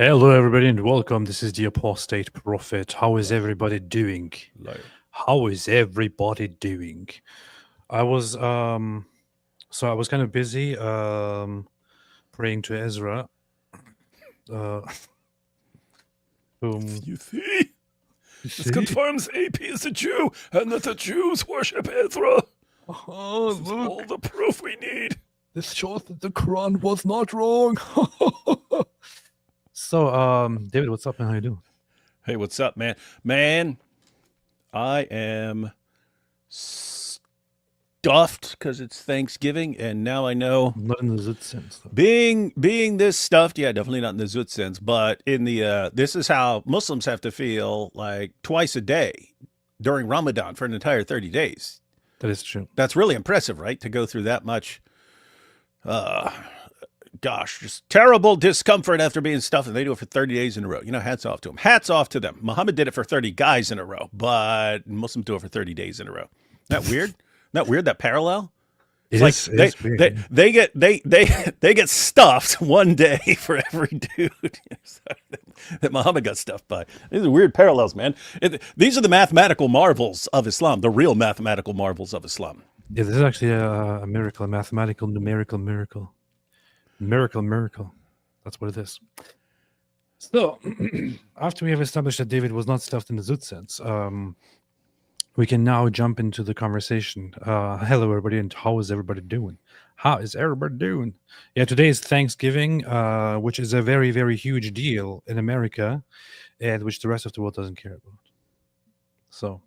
Hello, everybody, and welcome. This is the Apostate Prophet. How is everybody doing? Liar. How is everybody doing? I was so I was kind of busy praying to Ezra. Uh, whom You see? This confirms AP is a Jew and that the Jews worship Ezra. Oh, This is all the proof we need. this shows that the Quran was not wrong. So, David, what's up, man? How you doing? Hey, what's up, man? Man, I am stuffed because it's Thanksgiving, and now I know Not in the Zut sense, though. being this stuffed. Yeah, definitely not in the zut sense, but in the this is how Muslims have to feel like twice a day during Ramadan for an entire 30 days. That is true. That's really impressive, right? To go through that much gosh, just terrible discomfort after being stuffed, and they do it for 30 days in a row. You know, hats off to them. Hats off to them. Muhammad did it for 30 guys in a row, but Muslims do it for 30 days in a row. Isn't that weird? Isn't that weird, that parallel? It's It is weird. they get stuffed one day for every dude that Muhammad got stuffed by. These are weird parallels, man. These are the mathematical marvels of Islam, the real mathematical marvels of Islam. Yeah, this is actually a miracle, a mathematical, numerical miracle. Miracle. That's what it is. So, after we have established that David was not stuffed in the Zut sense, we can now jump into the conversation. Hello, everybody, and how is everybody doing? How is everybody doing? Yeah, today is Thanksgiving, which is a very, very huge deal in America, and which the rest of the world doesn't care about. So,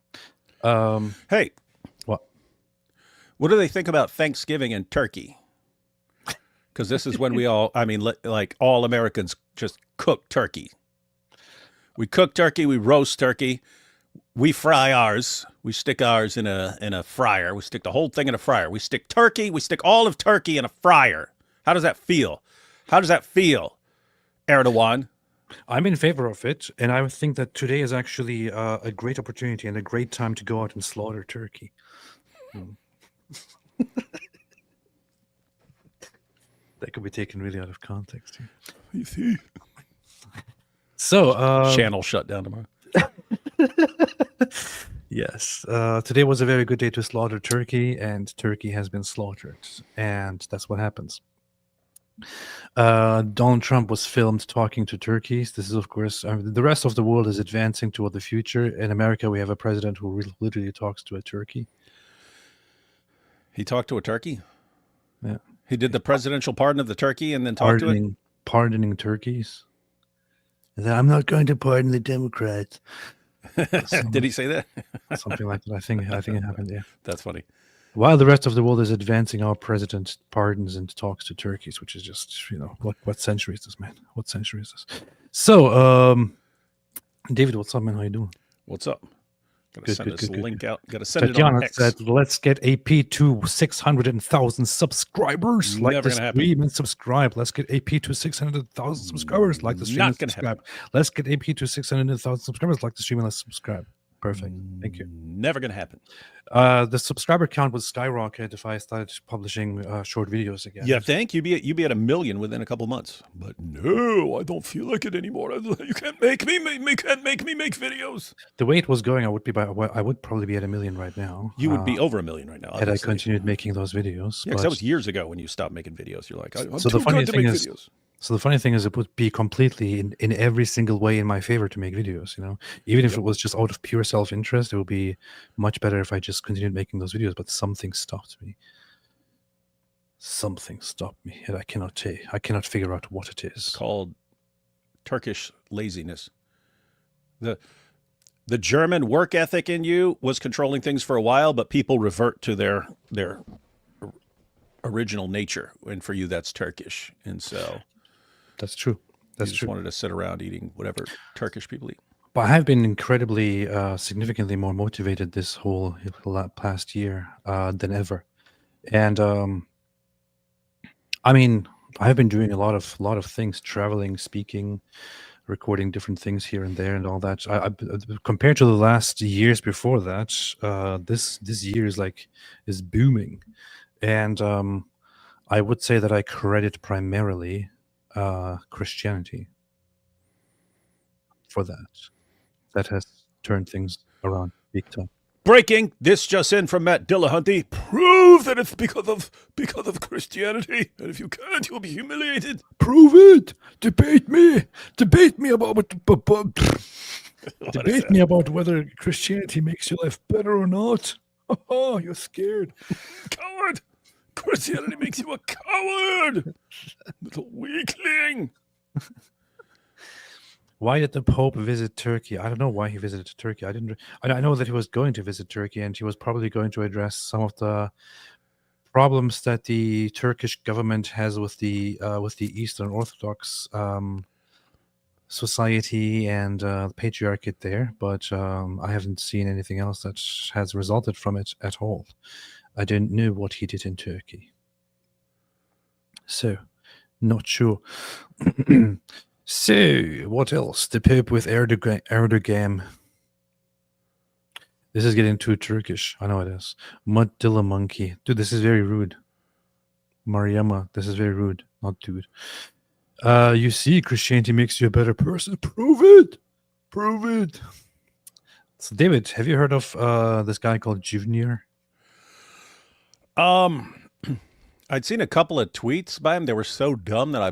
Hey, what? What do they think about Thanksgiving and turkey? Because this is when we all, I mean, like all Americans just cook turkey. We cook turkey, we roast turkey, we fry ours, we stick ours in a fryer. We stick the whole thing in a fryer. We stick turkey, we stick all of turkey in a fryer. How does that feel? How does that feel, Erdogan? I'm in favor of it, and I think that today is actually a great opportunity and a great time to go out and slaughter turkey. That could be taken really out of context here. You see? So, Channel shut down tomorrow. yes, today was a very good day to slaughter turkey, and turkey has been slaughtered, and that's what happens. Donald Trump was filmed talking to turkeys. This is, of course, the rest of the world is advancing toward the future. In America, we have a president who literally talks to a turkey. He talked to a turkey? Yeah. He did the presidential pardon of the turkey and then talked to it? Pardoning turkeys. I'm not going to pardon the Democrats. Did he say that? Something like that. I think it happened, yeah. That's funny. While the rest of the world is advancing, our president pardons and talks to turkeys, which is just, what century is this, man? What century is this? So, David, what's up, man? How you doing? What's up? Gotta send this link out. Gotta send Tatiana it on X. said, let's get AP to 600,000 subscribers. Like Never the gonna stream and subscribe. Let's get AP to 600,000 subscribers. Like the stream and subscribe. Let's get AP to 600,000 subscribers. Like the stream and let's subscribe. Perfect. Thank you. Never gonna happen. The subscriber count would skyrocket if I started publishing short videos again. You think you'd be at 1 million within a couple months? But no, I don't feel like it anymore. You can't make me make videos. The way it was going, I would probably be at 1 million right now. You would be over 1 million right now. Had I continued making those videos. Yeah, because that was years ago when you stopped making videos. You're like, I'm so too the funny good to thing make is, videos. So the funny thing is, it would be completely in every single way in my favor to make videos. Even if it was just out of pure self-interest, it would be much better if I just continued making those videos. But something stopped me. Something stopped me, and I cannot figure out what it is. It's called Turkish laziness. The German work ethic in you was controlling things for a while, but people revert to their original nature, and for you, that's Turkish, and so. That's true. That's true. Wanted to sit around eating whatever Turkish people eat. But I have been incredibly, significantly more motivated this whole past year than ever, and I mean, I have been doing a lot of things: traveling, speaking, recording different things here and there, and all that. I compared to the last years before that, this year is booming, and I would say that I credit primarily Christianity. for that. That has turned things around big time. Breaking, this just in from Matt Dillahunty. Prove that it's because of Christianity, and if you can't, you'll be humiliated. Prove it. Debate me. Debate me about debate me about whether Christianity makes your life better or not. Oh, you're scared. Coward! Christianity makes you a coward! Little weakling! Why did the Pope visit Turkey? I don't know why he visited Turkey. I know that he was going to visit Turkey, and he was probably going to address some of the problems that the Turkish government has with the Eastern Orthodox society and patriarchate there. But I haven't seen anything else that has resulted from it at all. I didn't know what he did in Turkey, so not sure. So, what else? The Pope with Erdogan. This is getting too Turkish. I know it is. Mudilla monkey. Dude, this is very rude. Mariama, this is very rude. Not dude. You see, Christianity makes you a better person. Prove it. Prove it. So, David, have you heard of this guy called Junior? I'd seen a couple of tweets by him. They were so dumb that I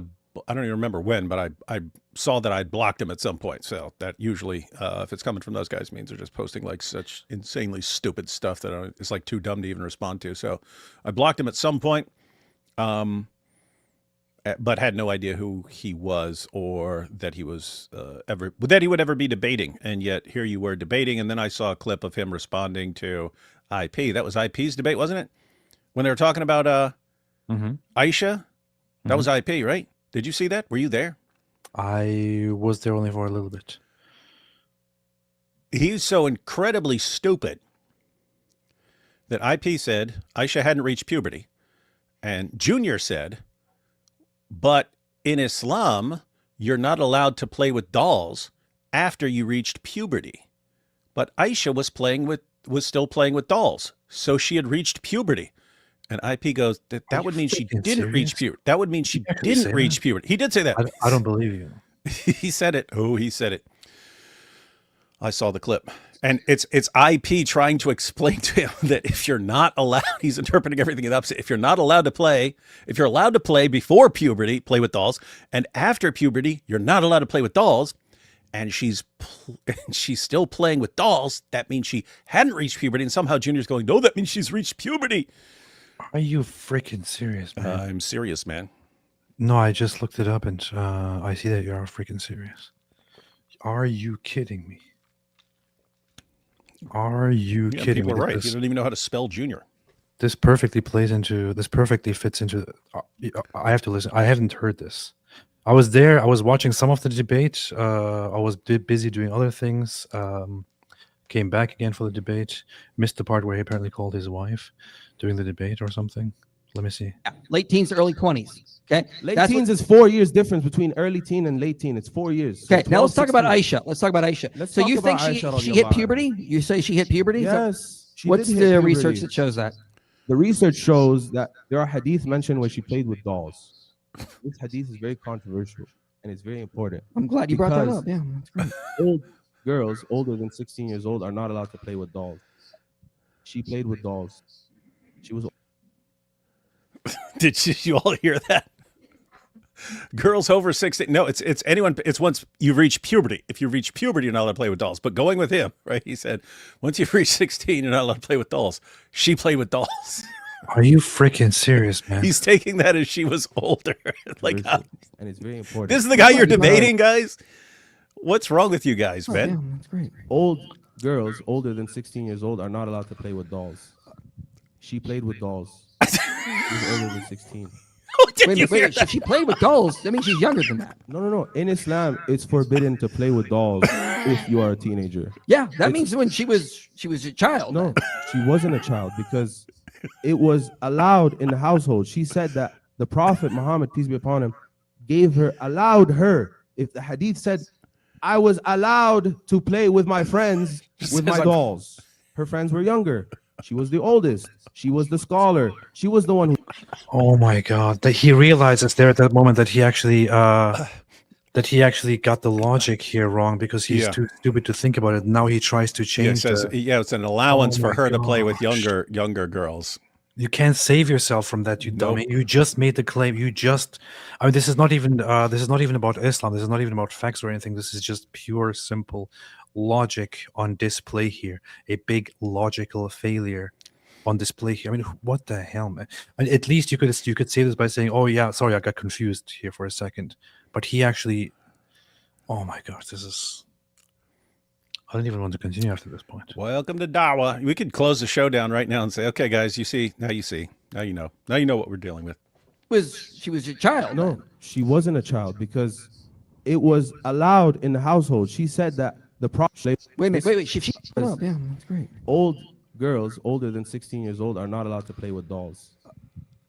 don't even remember when, but I saw that I'd blocked him at some point. So that usually, if it's coming from those guys, means they're just posting like such insanely stupid stuff that it's like too dumb to even respond to. So I blocked him at some point, but had no idea who he was or that he was that he would ever be debating. And yet here you were debating, and then I saw a clip of him responding to IP. That was IP's debate, wasn't it? When they were talking about Aisha, that was IP, right? Did you see that? Were you there? I was there only for a little bit. He's so incredibly stupid that IP said Aisha hadn't reached puberty. And Junior said, but in Islam, you're not allowed to play with dolls after you reached puberty. But Aisha was still playing with dolls. So she had reached puberty. And IP goes, that would mean she didn't reach puberty. That would mean she didn't reach puberty. He did say that. I don't believe you. He said it. Oh, he said it. I saw the clip. And it's IP trying to explain to him that if you're not allowed, he's interpreting everything in the opposite. If you're allowed to play before puberty, play with dolls, and after puberty, you're not allowed to play with dolls, and she's still playing with dolls, that means she hadn't reached puberty, and somehow Junior's going, no, that means she's reached puberty. Are you freaking serious, man? I'm serious, man. No, I just looked it up, and I see that you are freaking serious. Are you kidding me? Are you kidding me? People are right. You don't even know how to spell Junior. This perfectly fits into. I have to listen. I haven't heard this. I was there. I was watching some of the debate. I was busy doing other things. Came back again for the debate. Missed the part where he apparently called his wife during the debate or something. Let me see. Late teens to early 20s. Okay. Late teens is 4 years difference between early teen and late teen. It's 4 years. Okay. Now let's talk about Aisha. So you think she hit puberty? You say she hit puberty? Yes. What's the research that shows that? The research shows that there are hadith mentioned where she played with dolls. This hadith is very controversial and it's very important. I'm glad you brought that up. Yeah, that's great. Old girls older than 16 years old are not allowed to play with dolls. She played with dolls. She was. Did you all hear that? Girls over 16. No, it's anyone. It's once you reach puberty. If you reach puberty, you're not allowed to play with dolls. But going with him, right? He said, once you've reached 16, you're not allowed to play with dolls. She played with dolls. Are you freaking serious, man? He's taking that as she was older. Like, and it's very important. This is the guy you're debating, guys. What's wrong with you guys, man? Yeah, that's great. Old girls older than 16 years old are not allowed to play with dolls. She played with dolls. She was older than 16. Wait, if she played with dolls, that means she's younger than that. No. In Islam, it's forbidden to play with dolls if you are a teenager. Yeah, that means when she was a child. No, she wasn't a child because it was allowed in the household. She said that the Prophet Muhammad, peace be upon him, allowed her. If the hadith said, I was allowed to play with my friends with my dolls. Her friends were younger. She was the oldest. She was the scholar. She was the one who. Oh my God! That he realizes there at that moment that he actually that he actually got the logic here wrong because he's Yeah. too stupid to think about it. Now he tries to Yeah, it change says, the. it's an allowance Oh for my her to play with gosh. younger girls. You can't save yourself from that, you dummy. Nope. You just made the claim. I mean, this is not even about Islam. This is not even about facts or anything. This is just pure, simple logic on display here. A big logical failure on display here. I mean, what the hell, man? I mean, at least you could say this by saying, "Oh yeah, sorry, I got confused here for a second." But he actually, oh my gosh, this is. I don't even want to continue after this point. Welcome to Dawa. We could close the show down right now and say, okay, guys, you see, now you know what we're dealing with. She was a child. No, she wasn't a child because it was allowed in the household. She said that the Prophet. Wait a minute. Wait. She yeah, that's great. Old girls older than 16 years old are not allowed to play with dolls.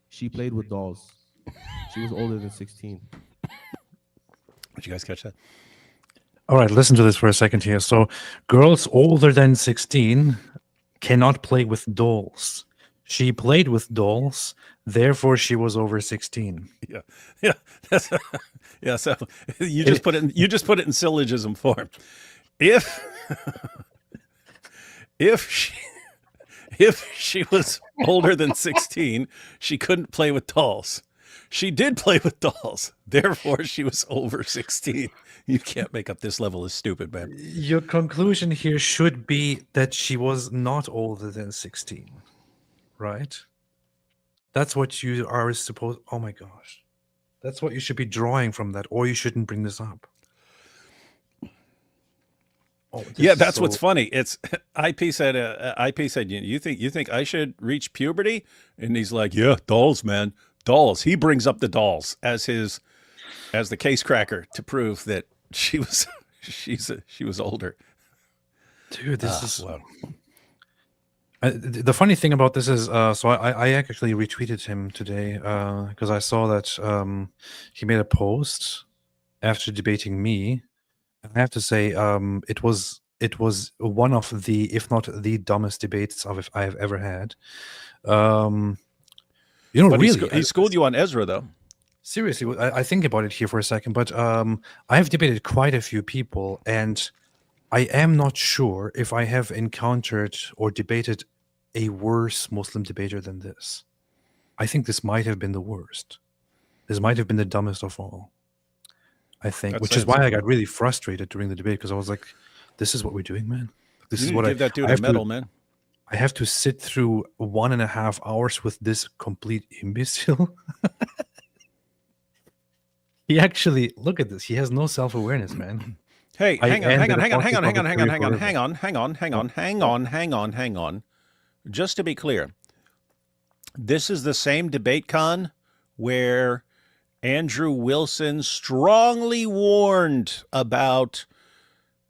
She played with dolls. She was older than 16. Did you guys catch that? All right, listen to this for a second here. So, girls older than 16 cannot play with dolls. She played with dolls, therefore she was over 16. Yeah. Yeah. So you just put it in syllogism form. If she was older than 16, she couldn't play with dolls. She did play with dolls, therefore she was over 16. You can't make up this level of stupid, man. Your conclusion here should be that she was not older than 16, right? That's what you are supposed. Oh my gosh, that's what you should be drawing from that, or you shouldn't bring this up. Oh, Yeah, that's what's funny. It's IP said. You think I should reach puberty? And he's like, yeah, dolls, man, dolls. He brings up the dolls as the case cracker to prove that she was older. Dude, this is. Wow. The funny thing about this is, so I actually retweeted him today because I saw that he made a post after debating me. I have to say, it was one of the, if not the dumbest debates I have ever had. But really, he schooled you on Ezra, though. Seriously, I think about it here for a second, but I have debated quite a few people, and I am not sure if I have encountered or debated a worse Muslim debater than this. I think this might have been the worst. This might have been the dumbest of all. I think, which is why I got really frustrated during the debate, because I was like, "This is what we're doing, man. This is what give that dude a medal, man." I have to sit through 1.5 hours with this complete imbecile." He actually, look at this. He has no self-awareness, man. Hey, hang on. Just to be clear, this is the same debate con where Andrew Wilson strongly warned about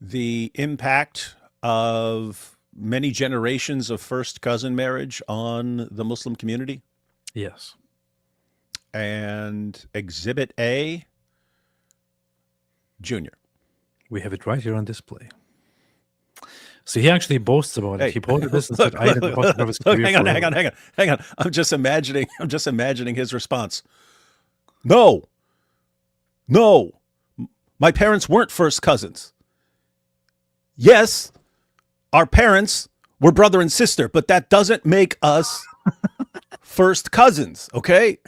the impact of many generations of first cousin marriage on the Muslim community. Yes. And Exhibit A, Junior. We have it right here on display. So he actually boasts about it. He posted this and said, "I had the bottom of his career." Hang on. I'm just imagining his response. No. My parents weren't first cousins. Yes, our parents were brother and sister, but that doesn't make us first cousins, okay?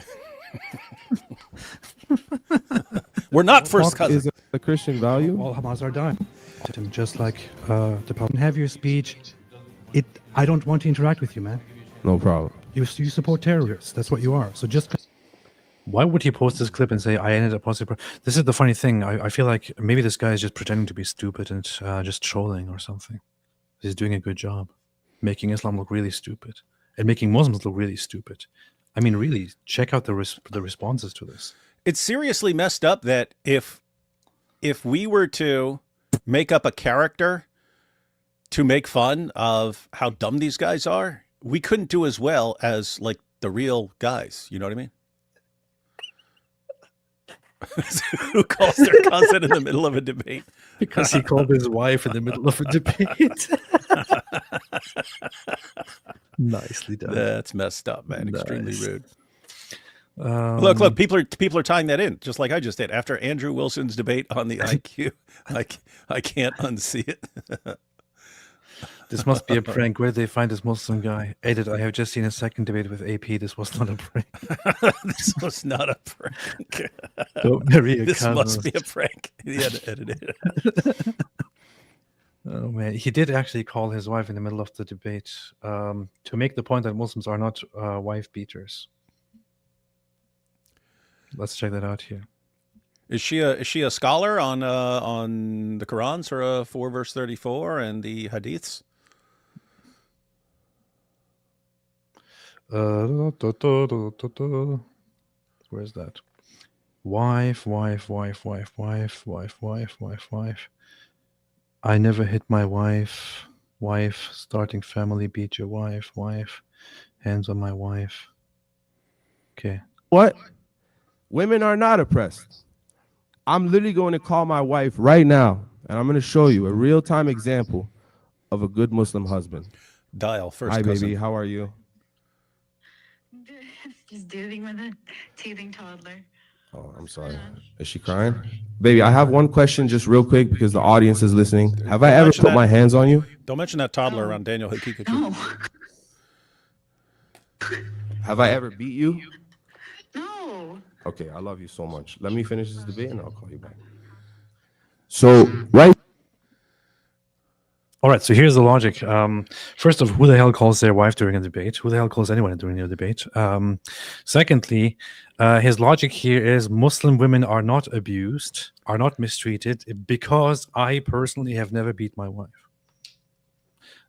We're not first cousins. Is a Christian value? All Hamas are dying. Just like the problem. Have your speech. I don't want to interact with you, man. No problem. You support terrorists. That's what you are. So just. Why would he post this clip and say, "I ended up positive"? This is the funny thing. I feel like maybe this guy is just pretending to be stupid and just trolling or something. He's doing a good job, making Islam look really stupid and making Muslims look really stupid. I mean, really, check out the responses to this. It's seriously messed up that if we were to make up a character to make fun of how dumb these guys are, we couldn't do as well as like the real guys. You know what I mean? Who calls their cousin in the middle of a debate? Because he called his wife in the middle of a debate. Nicely done. That's messed up, man. Nice. Extremely rude. Look, people are tying that in, just like I just did. After Andrew Wilson's debate on the IQ, I can't unsee it. This must be a prank. Where did they find this Muslim guy? Edit, I have just seen a second debate with AP. This was not a prank. This was not a prank. Don't marry a This cousin. must be a prank. He had to edit it. Oh man, he did actually call his wife in the middle of the debate to make the point that Muslims are not wife beaters. Let's check that out here. Is she a scholar on the Quran, Surah 4 verse 34, and the Hadiths? Where's that? Wife. I never hit my wife. Wife, starting family, beat your wife. Wife, hands on my wife. Okay. What? Women are not oppressed. I'm literally going to call my wife right now, and I'm going to show you a real-time example of a good Muslim husband. Dial first. Hi, cousin. baby. How are you? Just dealing with a teething toddler. Oh, I'm sorry. Is she crying? Baby, I have one question just real quick because the audience is listening. Have I ever put my hands on you? Don't mention that toddler around Daniel Hakikachu. No. Have I ever beat you? No. Okay, I love you so much. Let me finish this debate and I'll call you back. So, right. All right, so here's the logic. First of, who the hell calls their wife during a debate? Who the hell calls anyone during a debate? Secondly, his logic here is Muslim women are not abused, are not mistreated, because I personally have never beat my wife.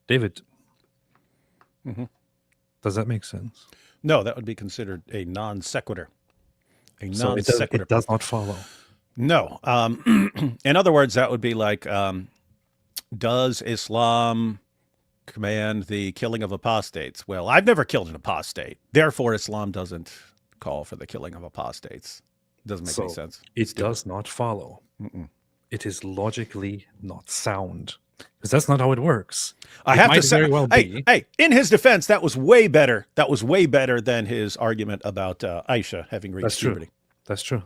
David, does that make sense? No, that would be considered a non sequitur. A So non it sequitur. does not follow. No. In other words, that would be like, does Islam command the killing of apostates? Well, I've never killed an apostate. Therefore, Islam doesn't call for the killing of apostates. Doesn't make any sense. It does not follow. It is logically not sound. Because that's not how it works. I It have might to say, very well be. hey, in his defense, that was way better. That was way better than his argument about Aisha having reached That's true. puberty. That's true.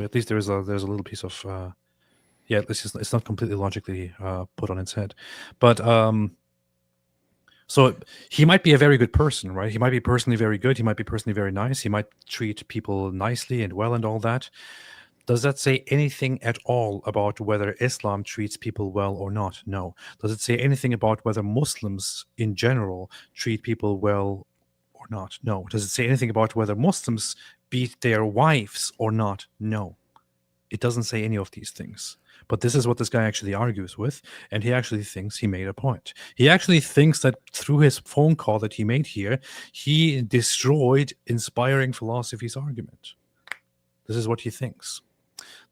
At least there's a little piece of it's not completely logically put on its head. But so he might be a very good person, right? He might be personally very good. He might be personally very nice. He might treat people nicely and well and all that. Does that say anything at all about whether Islam treats people well or not? No. Does it say anything about whether Muslims in general treat people well or not? No. Does it say anything about whether Muslims beat their wives or not? No. It doesn't say any of these things. But this is what this guy actually argues with, and he actually thinks he made a point. He actually thinks that through his phone call that he made here, he destroyed inspiring philosophy's argument. This is what he thinks.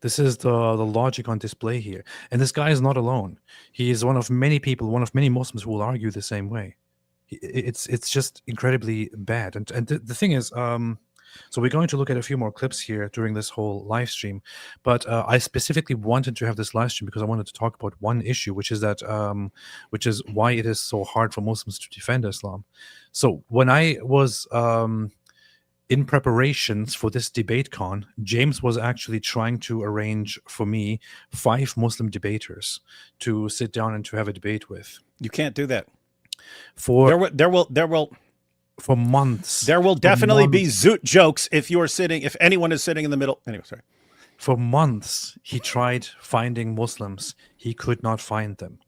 This is the logic on display here. And this guy is not alone. He is one of many people, one of many Muslims who will argue the same way. It's just incredibly bad. And the thing is, so we're going to look at a few more clips here during this whole live stream. But I specifically wanted to have this live stream because I wanted to talk about one issue, which is that, which is why it is so hard for Muslims to defend Islam. So when I was in preparations for this debate con, James was actually trying to arrange for me 5 Muslim debaters to sit down and to have a debate with. You can't do that. For For months. There will definitely be zoot jokes if anyone is sitting in the middle. Anyway, sorry. For months, he tried finding Muslims. He could not find them.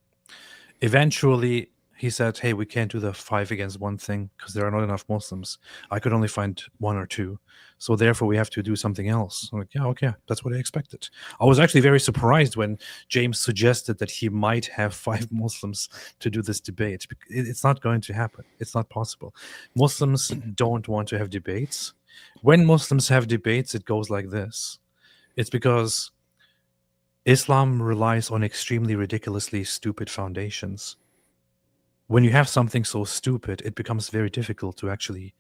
Eventually, he said, hey, we can't do the 5 against 1 thing because there are not enough Muslims. I could only find 1 or 2. So therefore, we have to do something else. I'm like, yeah, okay, that's what I expected. I was actually very surprised when James suggested that he might have 5 Muslims to do this debate. It's not going to happen. It's not possible. Muslims don't want to have debates. When Muslims have debates, it goes like this. It's because Islam relies on extremely ridiculously stupid foundations. When you have something so stupid, it becomes very difficult to actually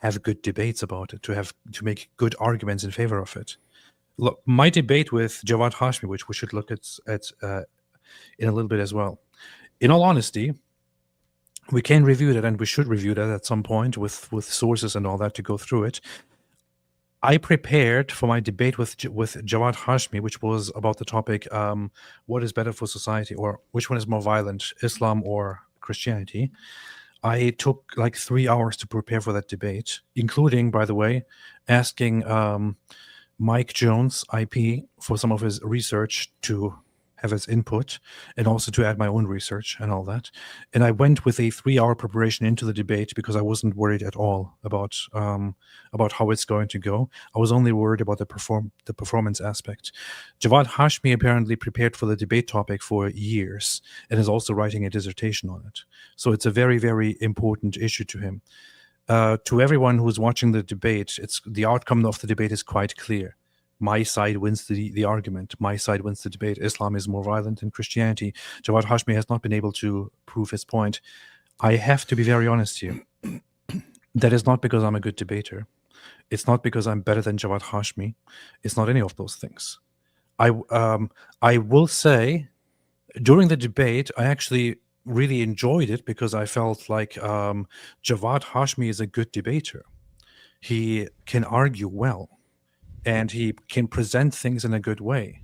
have good debates about it, to make good arguments in favor of it. Look, my debate with Jawad Hashmi, which we should look at in a little bit as well. In all honesty, we can review that, and we should review that at some point with sources and all that to go through it. I prepared for my debate with Jawad Hashmi, which was about the topic, what is better for society, or which one is more violent, Islam or Christianity. I took like 3 hours to prepare for that debate, including, by the way, asking Mike Jones, IP, for some of his research to have his input, and also to add my own research and all that. And I went with a 3-hour preparation into the debate because I wasn't worried at all about how it's going to go. I was only worried about the performance aspect. Jawad Hashmi apparently prepared for the debate topic for years and is also writing a dissertation on it. So it's a very, very important issue to him. To everyone who's watching the debate, the outcome of the debate is quite clear. My side wins the argument. My side wins the debate. Islam is more violent than Christianity. Jawad Hashmi has not been able to prove his point. I have to be very honest here. That is not because I'm a good debater. It's not because I'm better than Jawad Hashmi. It's not any of those things. I will say, during the debate, I actually really enjoyed it because I felt like Jawad Hashmi is a good debater. He can argue well. And he can present things in a good way.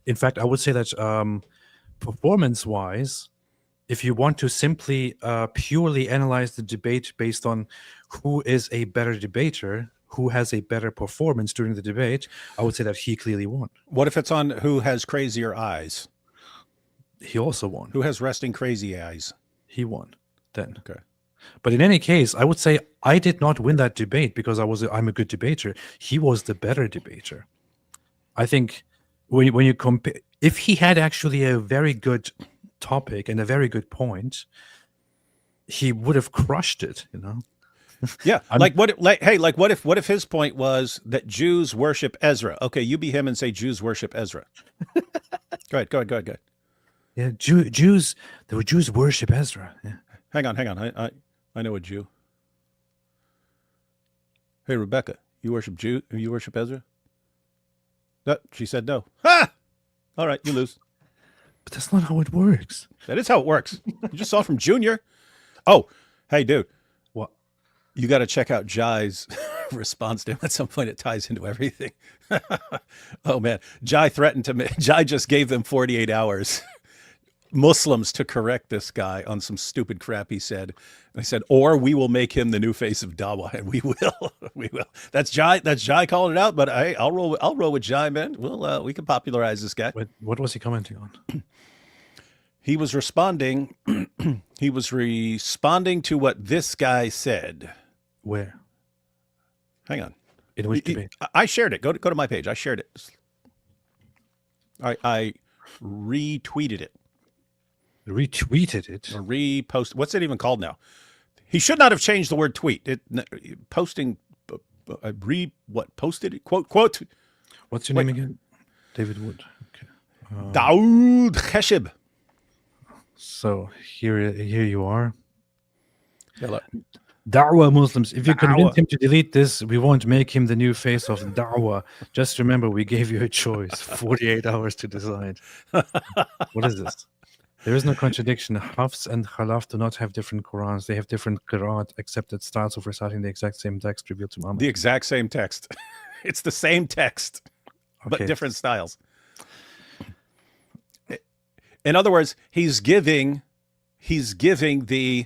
In fact, I would say that performance-wise, if you want to simply purely analyze the debate based on who is a better debater, who has a better performance during the debate, I would say that he clearly won. What if it's on who has crazier eyes? He also won. Who has resting crazy eyes? He won then. Okay. But in any case, I would say I did not win that debate because I'm a good debater. He was the better debater. I think when you compare, if he had actually a very good topic and a very good point, he would have crushed it, you know. Yeah, what if his point was that Jews worship Ezra? Okay, you be him and say Jews worship Ezra. Go ahead. Yeah, Jews worship Ezra. Yeah. Hang on. I know a Jew. Hey, Rebecca, you worship Ezra? No, she said no. Ha! All right, you lose. But that's not how it works. That is how it works. You just saw from Junior. Oh, hey, dude. What? You got to check out Jai's response to him. At some point, it ties into everything. Oh, man. Jai just gave them 48 hours. Muslims to correct this guy on some stupid crap he said. And I said, or we will make him the new face of Dawah, and we will. We will. That's Jai calling it out, but I'll roll with Jai, man. We can popularize this guy. What was he commenting on? He was responding to what this guy said. Where? Hang on. In which debate? I shared it. Go to my page. I shared it. I retweeted it. Retweeted it or repost. What's it even called now? He should not have changed the word tweet. Posting. Posted it? Quote. What's your name again? David Wood. Okay. Daoud Khashib. So here you are. Hello. Da'wah Muslims. If you convince him to delete this, we won't make him the new face of Da'wah. Just remember, we gave you a choice. 48 hours to decide. What is this? There is no contradiction. Hafs and Khalaf do not have different Qurans. They have different Qira'at, accepted styles of reciting the exact same text revealed to Muhammad. The exact same text. It's the same text, but different styles. In other words, he's giving the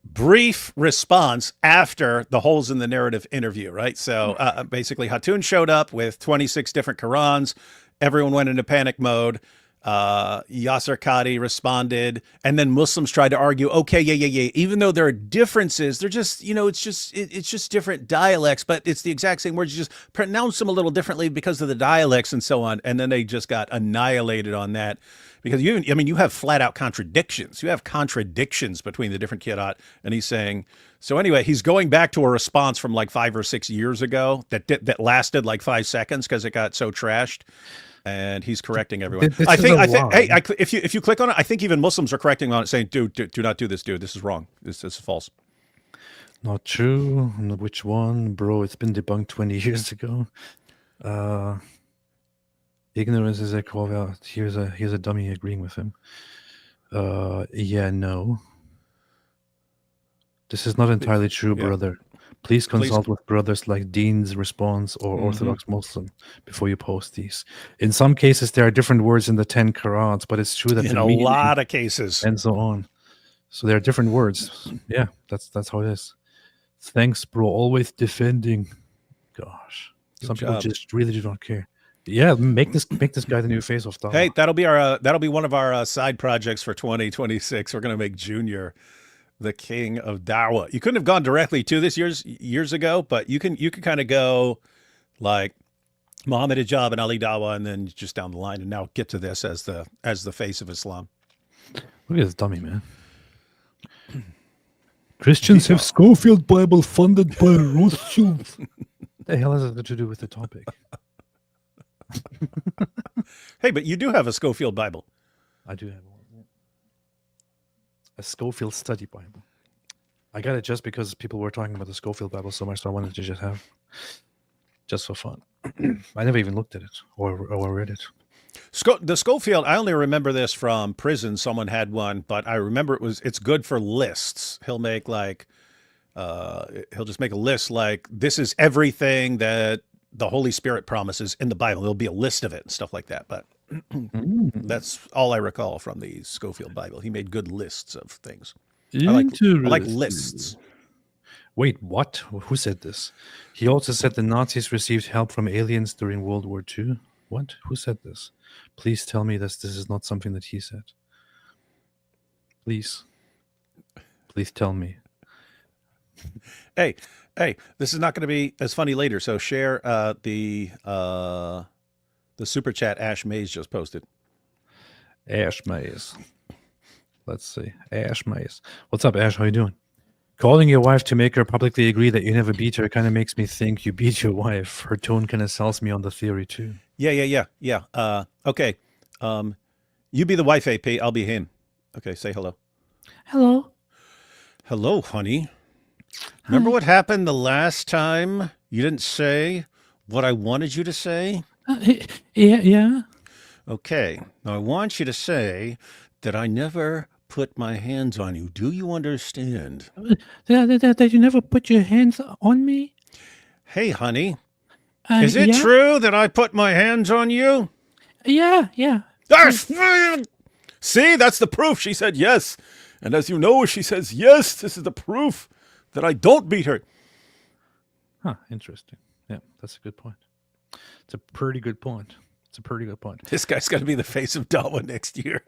brief response after the holes in the narrative interview, right? So basically, Hatun showed up with 26 different Qurans. Everyone went into panic mode. Yasser Qadi responded, and then Muslims tried to argue, okay, yeah. Even though there are differences, they're just, it's just different dialects, but it's the exact same words. You just pronounce them a little differently because of the dialects and so on. And then they just got annihilated on that because you have flat out contradictions. You have contradictions between the different Qira'at. And he's saying, so anyway, he's going back to a response from like 5 or 6 years ago that lasted like 5 seconds because it got so trashed. And he's correcting everyone. I think. Hey, if you click on it, I think even Muslims are correcting on it, saying, "Dude, do not do this, dude. This is wrong. This is false." Not true. Which one, bro? It's been debunked 20 years ago. Ignorance is a call out. Here's a dummy agreeing with him. Yeah, no. This is not entirely true, brother. Please consult with brothers like Dean's Response or Orthodox Muslim before you post these. In some cases, there are different words in the 10 Qurans, but it's true that In the a meaning lot of cases. and so on. So there are different words. Yeah, that's how it is. Thanks, bro. Always defending. Gosh, some people job. just really do not care. Yeah, make this guy the new face of Dawah. Hey, that'll be one of our side projects for 2026. We're going to make Junior the king of Dawah. You couldn't have gone directly to this years ago, but you can kind of go like Muhammad Hijab and Ali Dawah, and then just down the line, and now get to this as the face of Islam. Look at this dummy, man. Christians have Schofield Bible funded by Rothschild. The hell has it to do with the topic? Hey, but you do have a Schofield Bible. I do have one. A Schofield Study Bible. I got it just because people were talking about the Schofield Bible so much, so I wanted to just have, just for fun. I never even looked at it or read it. The Schofield, I only remember this from prison. Someone had one, but I remember it's good for lists. He'll make he'll just make a list like, this is everything that the Holy Spirit promises in the Bible. There'll be a list of it and stuff like that. But that's all I recall from the Schofield Bible. He made good lists of things. I like lists. Wait, what? Who said this? He also said the Nazis received help from aliens during World War II. What? Who said this? Please tell me this is not something that he said. Please. Please tell me. Hey, this is not going to be as funny later, so share the super chat Ash Mays just posted. Ash Mays. Let's see. Ash Mays. What's up, Ash? How you doing? Calling your wife to make her publicly agree that you never beat her kind of makes me think you beat your wife. Her tone kind of sells me on the theory, too. Yeah. Okay. You be the wife, AP. I'll be him. Okay, say hello. Hello. Hello, honey. Remember what happened the last time you didn't say what I wanted you to say? Yeah. Okay. Now I want you to say that I never put my hands on you. Do you understand? That you never put your hands on me? Hey, honey. Is it true that I put my hands on you? Yeah. See, that's the proof. She said yes. And as you know, she says yes. This is the proof that I don't beat her. Huh, interesting. Yeah, that's a good point. It's a pretty good point. This guy's going to be the face of Dawah next year.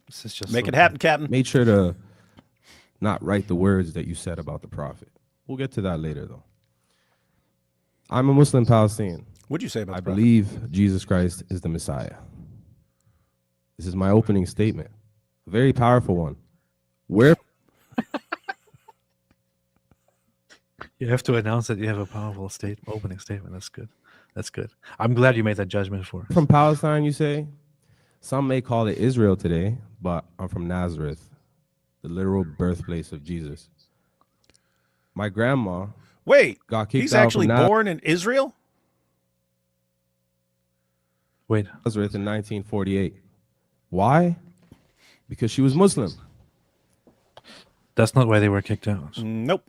This is just Make it happen, Captain. Made sure to not write the words that you said about the prophet. We'll get to that later, though. I'm a Muslim Palestinian. What'd you say about I the prophet? believe Jesus Christ is the Messiah. This is my opening statement, a very powerful one. Where You have to announce that you have a powerful opening statement. That's good. I'm glad you made that judgment for us. from Palestine, you say? Some may call it Israel today, but I'm from Nazareth, the literal birthplace of Jesus. My grandma Wait, got kicked he's out actually from born in Israel? Wait, Nazareth in 1948. Why? Because she was Muslim. that's not why they were kicked out. Nope.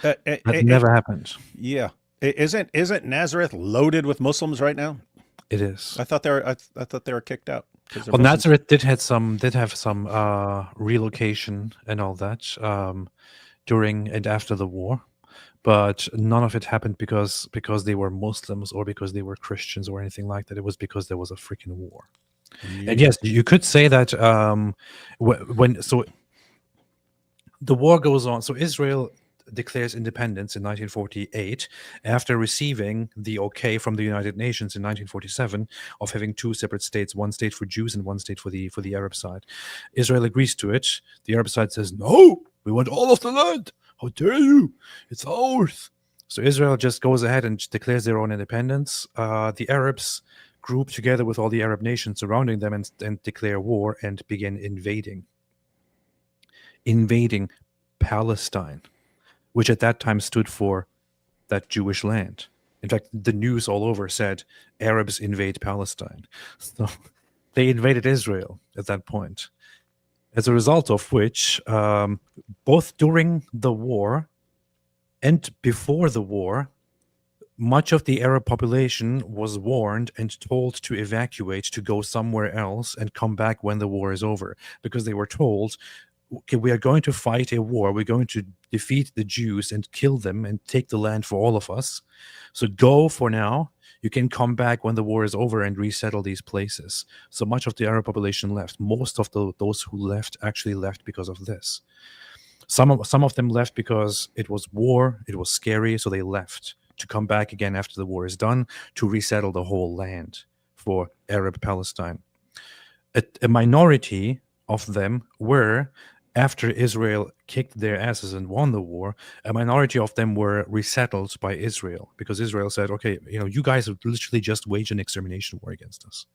That never happened. Yeah. Isn't Nazareth loaded with Muslims right now? It is. I thought they were kicked out. 'Cause they're Well, Muslims. Nazareth did have some relocation and all that during and after the war, but none of it happened because they were Muslims or because they were Christians or anything like that. It was because there was a freaking war. And yes, you could say that so the war goes on. So Israel declares independence in 1948 after receiving the okay from the United Nations in 1947 of having two separate states, one state for Jews and one state for the Arab side. Israel agrees to it. The Arab side says, no, we want all of the land. How dare you? It's ours. So Israel just goes ahead and declares their own independence. The Arabs group together with all the Arab nations surrounding them and declare war and begin invading Palestine, which at that time stood for that Jewish land. In fact, the news all over said Arabs invade Palestine. So they invaded Israel at that point. As a result of which, both during the war and before the war, much of the Arab population was warned and told to evacuate, to go somewhere else and come back when the war is over, because they were told, okay, we are going to fight a war, we're going to defeat the Jews and kill them and take the land for all of us. So go for now. You can come back when the war is over and resettle these places. So much of the Arab population left. Most of those who left actually left because of this. Some of them left because it was war, it was scary, so they left to come back again after the war is done to resettle the whole land for Arab Palestine. A minority of them were, after Israel kicked their asses and won the war, a minority of them were resettled by Israel, because Israel said, okay, you guys have literally just waged an extermination war against us.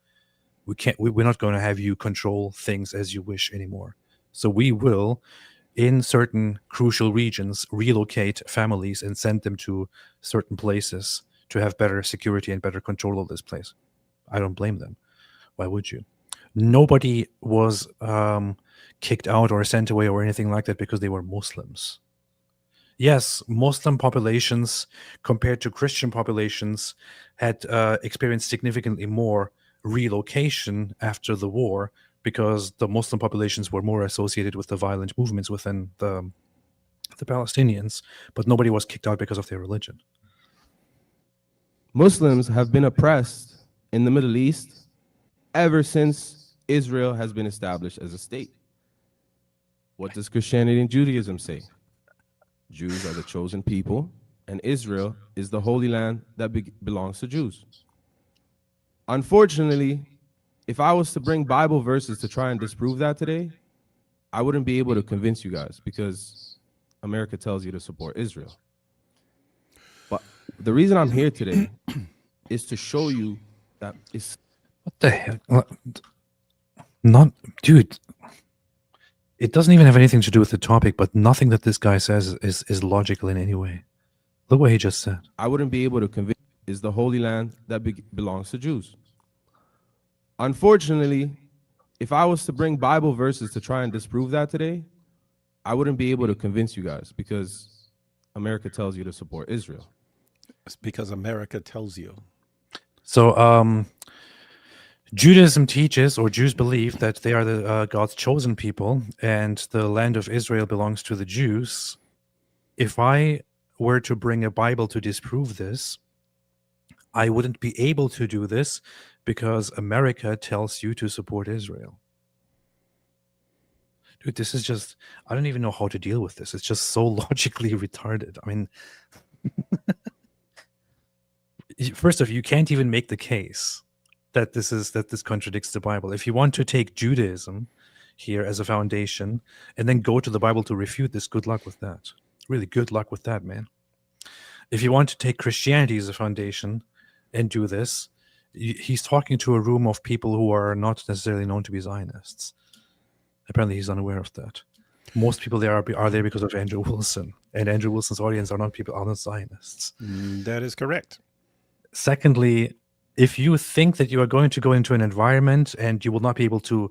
We're not going to have you control things as you wish anymore. So we will, in certain crucial regions, relocate families and send them to certain places to have better security and better control of this place. I don't blame them. Why would you? Nobody was kicked out or sent away or anything like that because they were Muslims. Yes, Muslim populations compared to Christian populations had experienced significantly more relocation after the war, because the Muslim populations were more associated with the violent movements within the Palestinians, but nobody was kicked out because of their religion. Muslims have been oppressed in the Middle East ever since Israel has been established as a state. What does Christianity and Judaism say? Jews are the chosen people, and Israel is the holy land that belongs to Jews. Unfortunately, if I was to bring Bible verses to try and disprove that today, I wouldn't be able to convince you guys, because America tells you to support Israel. But the reason I'm here today is to show you that it's... What the hell? Dude, it doesn't even have anything to do with the topic, but nothing that this guy says is logical in any way. Look what he just said. I wouldn't be able to convince is the holy land that belongs to Jews. Unfortunately, if I was to bring Bible verses to try and disprove that today, I wouldn't be able to convince you guys, because America tells you to support Israel. It's because America tells you. So, Judaism teaches, or Jews believe, that they are the God's chosen people, and the land of Israel belongs to the Jews. If I were to bring a Bible to disprove this, I wouldn't be able to do this because America tells you to support Israel. Dude, this is just, I don't even know how to deal with this. It's just so logically retarded. I mean, first off, you can't even make the case that this contradicts the Bible. If you want to take Judaism here as a foundation and then go to the Bible to refute this, good luck with that. Really, good luck with that, man. If you want to take Christianity as a foundation and do this, he's talking to a room of people who are not necessarily known to be Zionists. Apparently, he's unaware of that. Most people there are there because of Andrew Wilson, and Andrew Wilson's audience are not Zionists. That is correct. Secondly, if you think that you are going to go into an environment and you will not be able to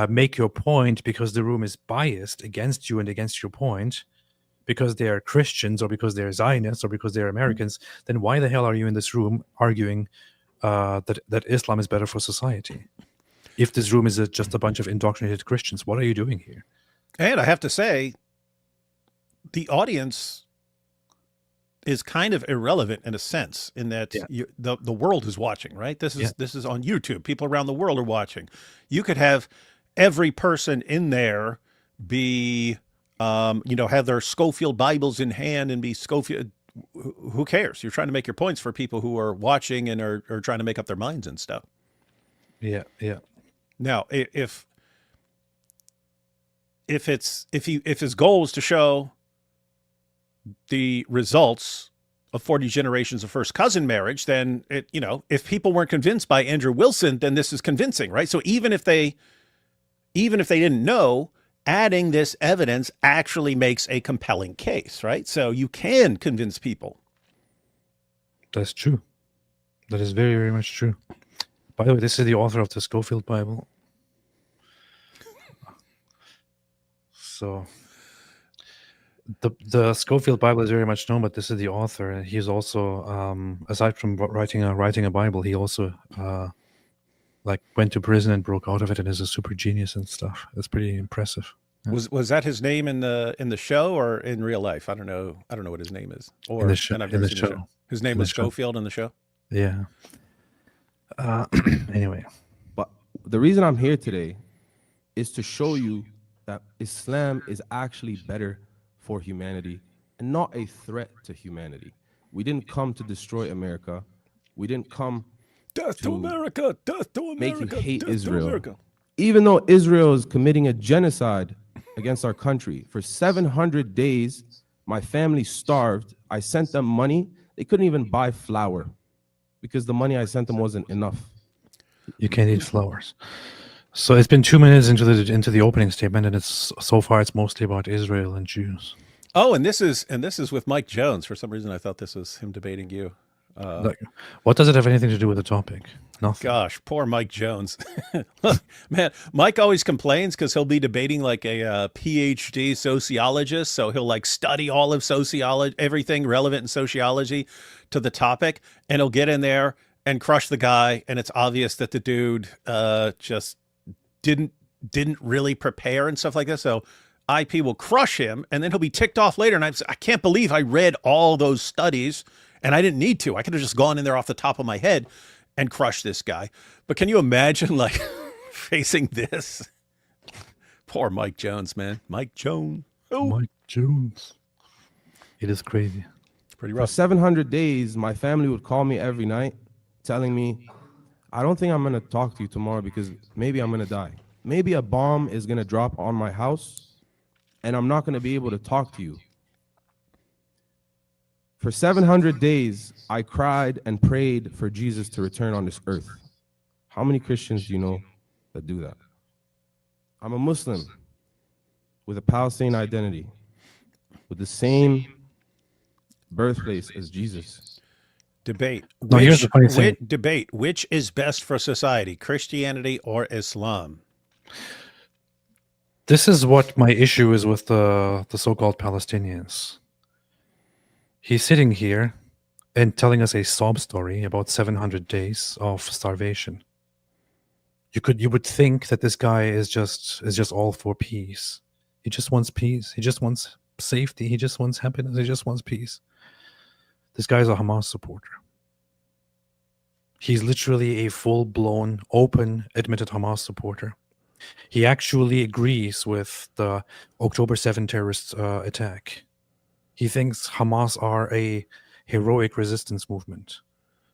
make your point because the room is biased against you and against your point, because they are Christians or because they're Zionists or because they're Americans, then why the hell are you in this room arguing that Islam is better for society? If this room is just a bunch of indoctrinated Christians, what are you doing here? And I have to say, the audience is kind of irrelevant in a sense, in that the world is watching, right? This is on YouTube. People around the world are watching. You could have every person in there be, have their Schofield Bibles in hand and be Schofield. Who cares? You're trying to make your points for people who are watching and are trying to make up their minds and stuff. Yeah. Now, if his goal is to show the results of 40 generations of first cousin marriage, then if people weren't convinced by Andrew Wilson, then this is convincing, right? So even if they didn't know, adding this evidence actually makes a compelling case, right? So you can convince people. That's true. That is very, very much true. By the way, this is the author of the Schofield Bible. So the Schofield Bible is very much known, but this is the author, and he's also, aside from writing a Bible, he also like went to prison and broke out of it, and is a super genius and stuff. It's pretty impressive. Yeah. Was that his name in the show or in real life? I don't know what his name is. Or In the show- and I've in never the seen show. His name In was the show. Schofield in the show. Yeah. Anyway, But the reason I'm here today is to show you that Islam is actually better for humanity and not a threat to humanity. We didn't come to destroy America. We didn't come Death to to America! Death to make you America! hate death to Israel. America. Even though Israel is committing a genocide against our country, for 700 days, my family starved. I sent them money. They couldn't even buy flour because the money I sent them wasn't enough. you can't eat flowers. So it's been 2 minutes into the opening statement, and it's so far it's mostly about Israel and Jews. Oh, and this is with Mike Jones. For some reason, I thought this was him debating you. Like, what does it have anything to do with the topic? Nothing. Gosh, poor Mike Jones. Look, man, Mike always complains because he'll be debating like a PhD sociologist. So he'll like study all of sociology, everything relevant in sociology to the topic. And he'll get in there and crush the guy. And it's obvious that the dude just didn't really prepare and stuff like that. So IP will crush him and then he'll be ticked off later. And I can't believe I read all those studies and I didn't need to. I could have just gone in there off the top of my head and crushed this guy. But can you imagine like facing this? Poor Mike Jones, man. Mike Jones. Oh, Mike Jones. It is crazy. it's pretty For rough. 700 days, my family would call me every night telling me, I don't think I'm going to talk to you tomorrow because maybe I'm going to die. Maybe a bomb is going to drop on my house and I'm not going to be able to talk to you. For 700 days, I cried and prayed for Jesus to return on this earth. How many Christians do you know that do that? I'm a Muslim with a Palestinian identity, with the same birthplace as Jesus. Debate. No, here's the funny thing. Debate. Which is best for society, Christianity or Islam? This is what my issue is with the so-called Palestinians. He's sitting here and telling us a sob story about 700 days of starvation. You would think that this guy is just all for peace. He just wants peace. He just wants safety. He just wants happiness. He just wants peace. This guy's a Hamas supporter. He's literally a full-blown, open, admitted Hamas supporter. He actually agrees with the October 7 terrorist attack. He thinks Hamas are a heroic resistance movement.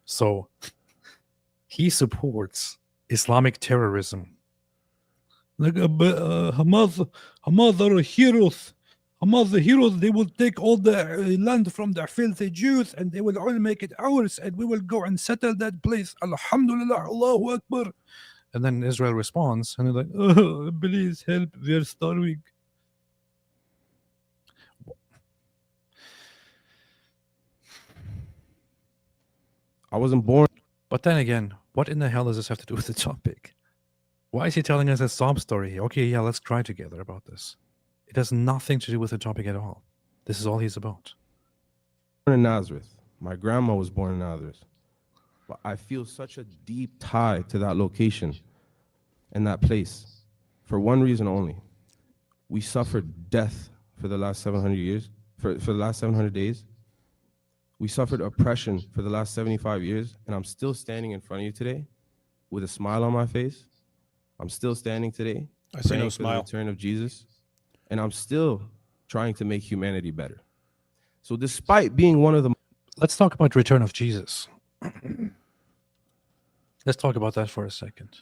So he supports Islamic terrorism. Like Hamas are heroes. Hamas the heroes. They will take all the land from the filthy Jews and they will only make it ours and we will go and settle that place. Alhamdulillah, Allahu Akbar. And then Israel responds and they're like, oh, please help, we are starving. I wasn't born. But then again, what in the hell does this have to do with the topic? Why is he telling us a sob story? Okay, yeah, let's cry together about this. It has nothing to do with the topic at all. This is all he's about. In Nazareth. My grandma was born in Nazareth. But I feel such a deep tie to that location and that place for one reason only. We suffered death for the last 700 years, for the last 700 days. We suffered oppression for the last 75 years, and I'm still standing in front of you today with a smile on my face. I'm still standing today I see no praying for the smile. return of Jesus, and I'm still trying to make humanity better. So despite being one of the Let's talk about return of Jesus. Let's talk about that for a second.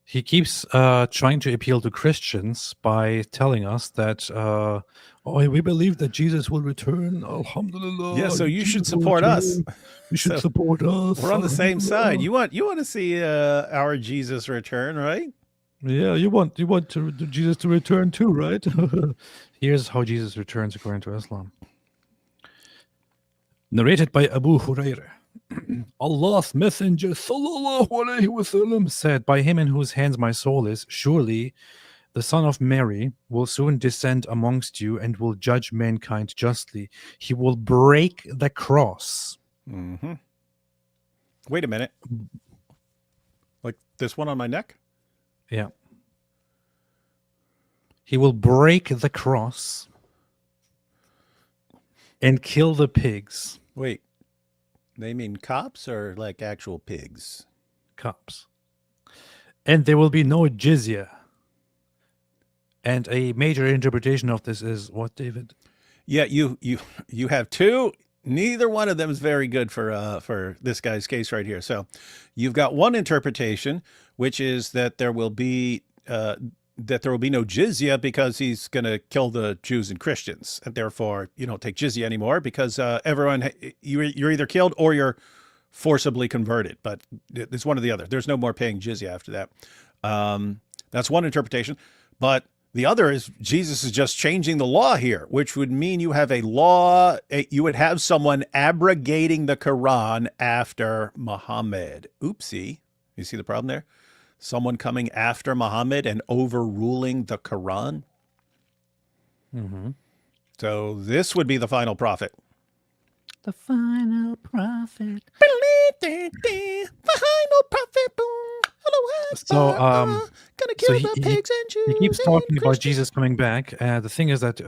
He keeps trying to appeal to Christians by telling us that, we believe that Jesus will return. Alhamdulillah. Yeah, so you should Jesus will support us. return. You should So support us. We're on the same side. Alhamdulillah. You want to see our Jesus return, right? Yeah, you want Jesus to return too, right? Here's how Jesus returns according to Islam. Narrated by Abu Hurairah. Allah's Messenger sallallahu alaihi wasallam said, "By him in whose hands my soul is, surely The Son of Mary will soon descend amongst you and will judge mankind justly. He will break the cross. Mm-hmm. Wait a minute. Like this one on my neck? Yeah. He will break the cross and kill the pigs. Wait. They mean cops or like actual pigs? Cops. And there will be no jizya. And a major interpretation of this is what, David? Yeah, you have two. Neither one of them is very good for this guy's case right here. So, you've got one interpretation, which is that there will be no jizya because he's going to kill the Jews and Christians, and therefore you don't take jizya anymore because everyone you're either killed or you're forcibly converted. But it's one or the other. There's no more paying jizya after that. That's one interpretation, but the other is Jesus is just changing the law here, which would mean you have a law, you would have someone abrogating the Quran after Muhammad. Oopsie. You see the problem there? Someone coming after Muhammad and overruling the Quran. Mm-hmm. So this would be the final prophet. The final prophet. Final prophet. So, gonna kill the pigs and Jews. he keeps and talking about Christians. Jesus coming back. The thing is that,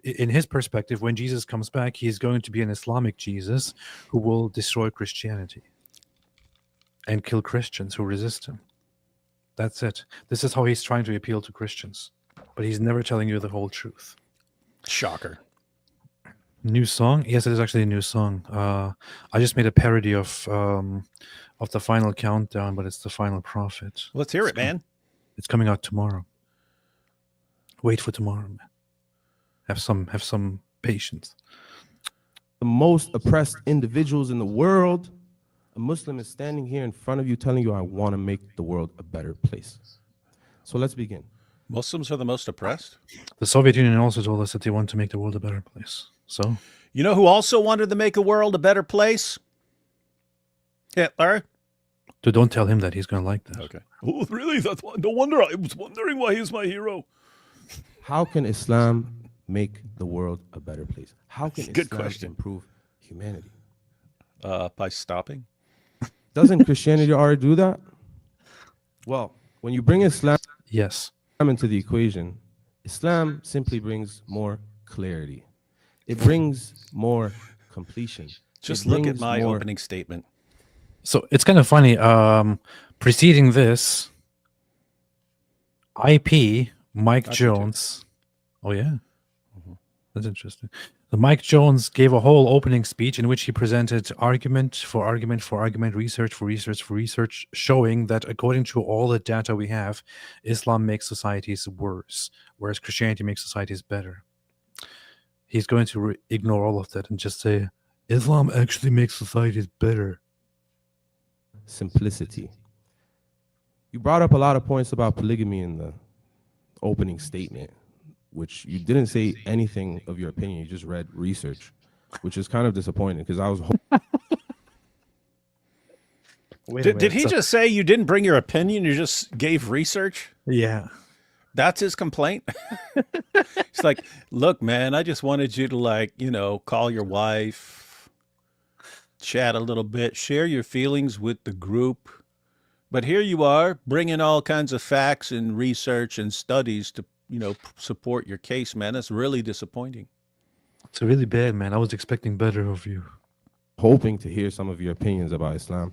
in his perspective, when Jesus comes back, he is going to be an Islamic Jesus who will destroy Christianity and kill Christians who resist him. That's it. This is how he's trying to appeal to Christians, but he's never telling you the whole truth. Shocker. New song? Yes, it is actually a new song. I just made a parody of the Final Countdown, but it's the Final Prophet. Let's hear it, man. It's coming out tomorrow. Wait for tomorrow, man. Have some patience. The most oppressed individuals in the world. A Muslim is standing here in front of you telling you, I want to make the world a better place. So let's begin. Muslims are the most oppressed. The Soviet Union also told us that they want to make the world a better place. So, You know who also wanted to make the world a better place? Hitler. so don't tell him that. He's going to like that. Okay. Oh, really? That's why. No wonder I was wondering why he's my hero. How can Islam make the world a better place? How can Good Islam question. improve humanity? By stopping. Doesn't Christianity already do that? Well, when you bring Islam Yes. into the equation, Islam simply brings more clarity. It brings more completion. Just It look at brings my more- opening statement. So it's kind of funny. Preceding this, IP Mike That's it too. Jones. Oh yeah, that's interesting. The Mike Jones gave a whole opening speech in which he presented argument for argument for argument, research for research for research, showing that according to all the data we have, Islam makes societies worse, whereas Christianity makes societies better. He's going to ignore all of that and just say Islam actually makes societies better. simplicity. You brought up a lot of points about polygamy in the opening statement, which you didn't say anything of your opinion. You just read research, which is kind of disappointing because I was Did he just say you didn't bring your opinion? You just gave research? Yeah. That's his complaint? It's like, look, man, I just wanted you to call your wife, chat a little bit, share your feelings with the group. But here you are bringing all kinds of facts and research and studies to, support your case, man. That's really disappointing. It's really bad, man. I was expecting better of you. hoping to hear some of your opinions about Islam.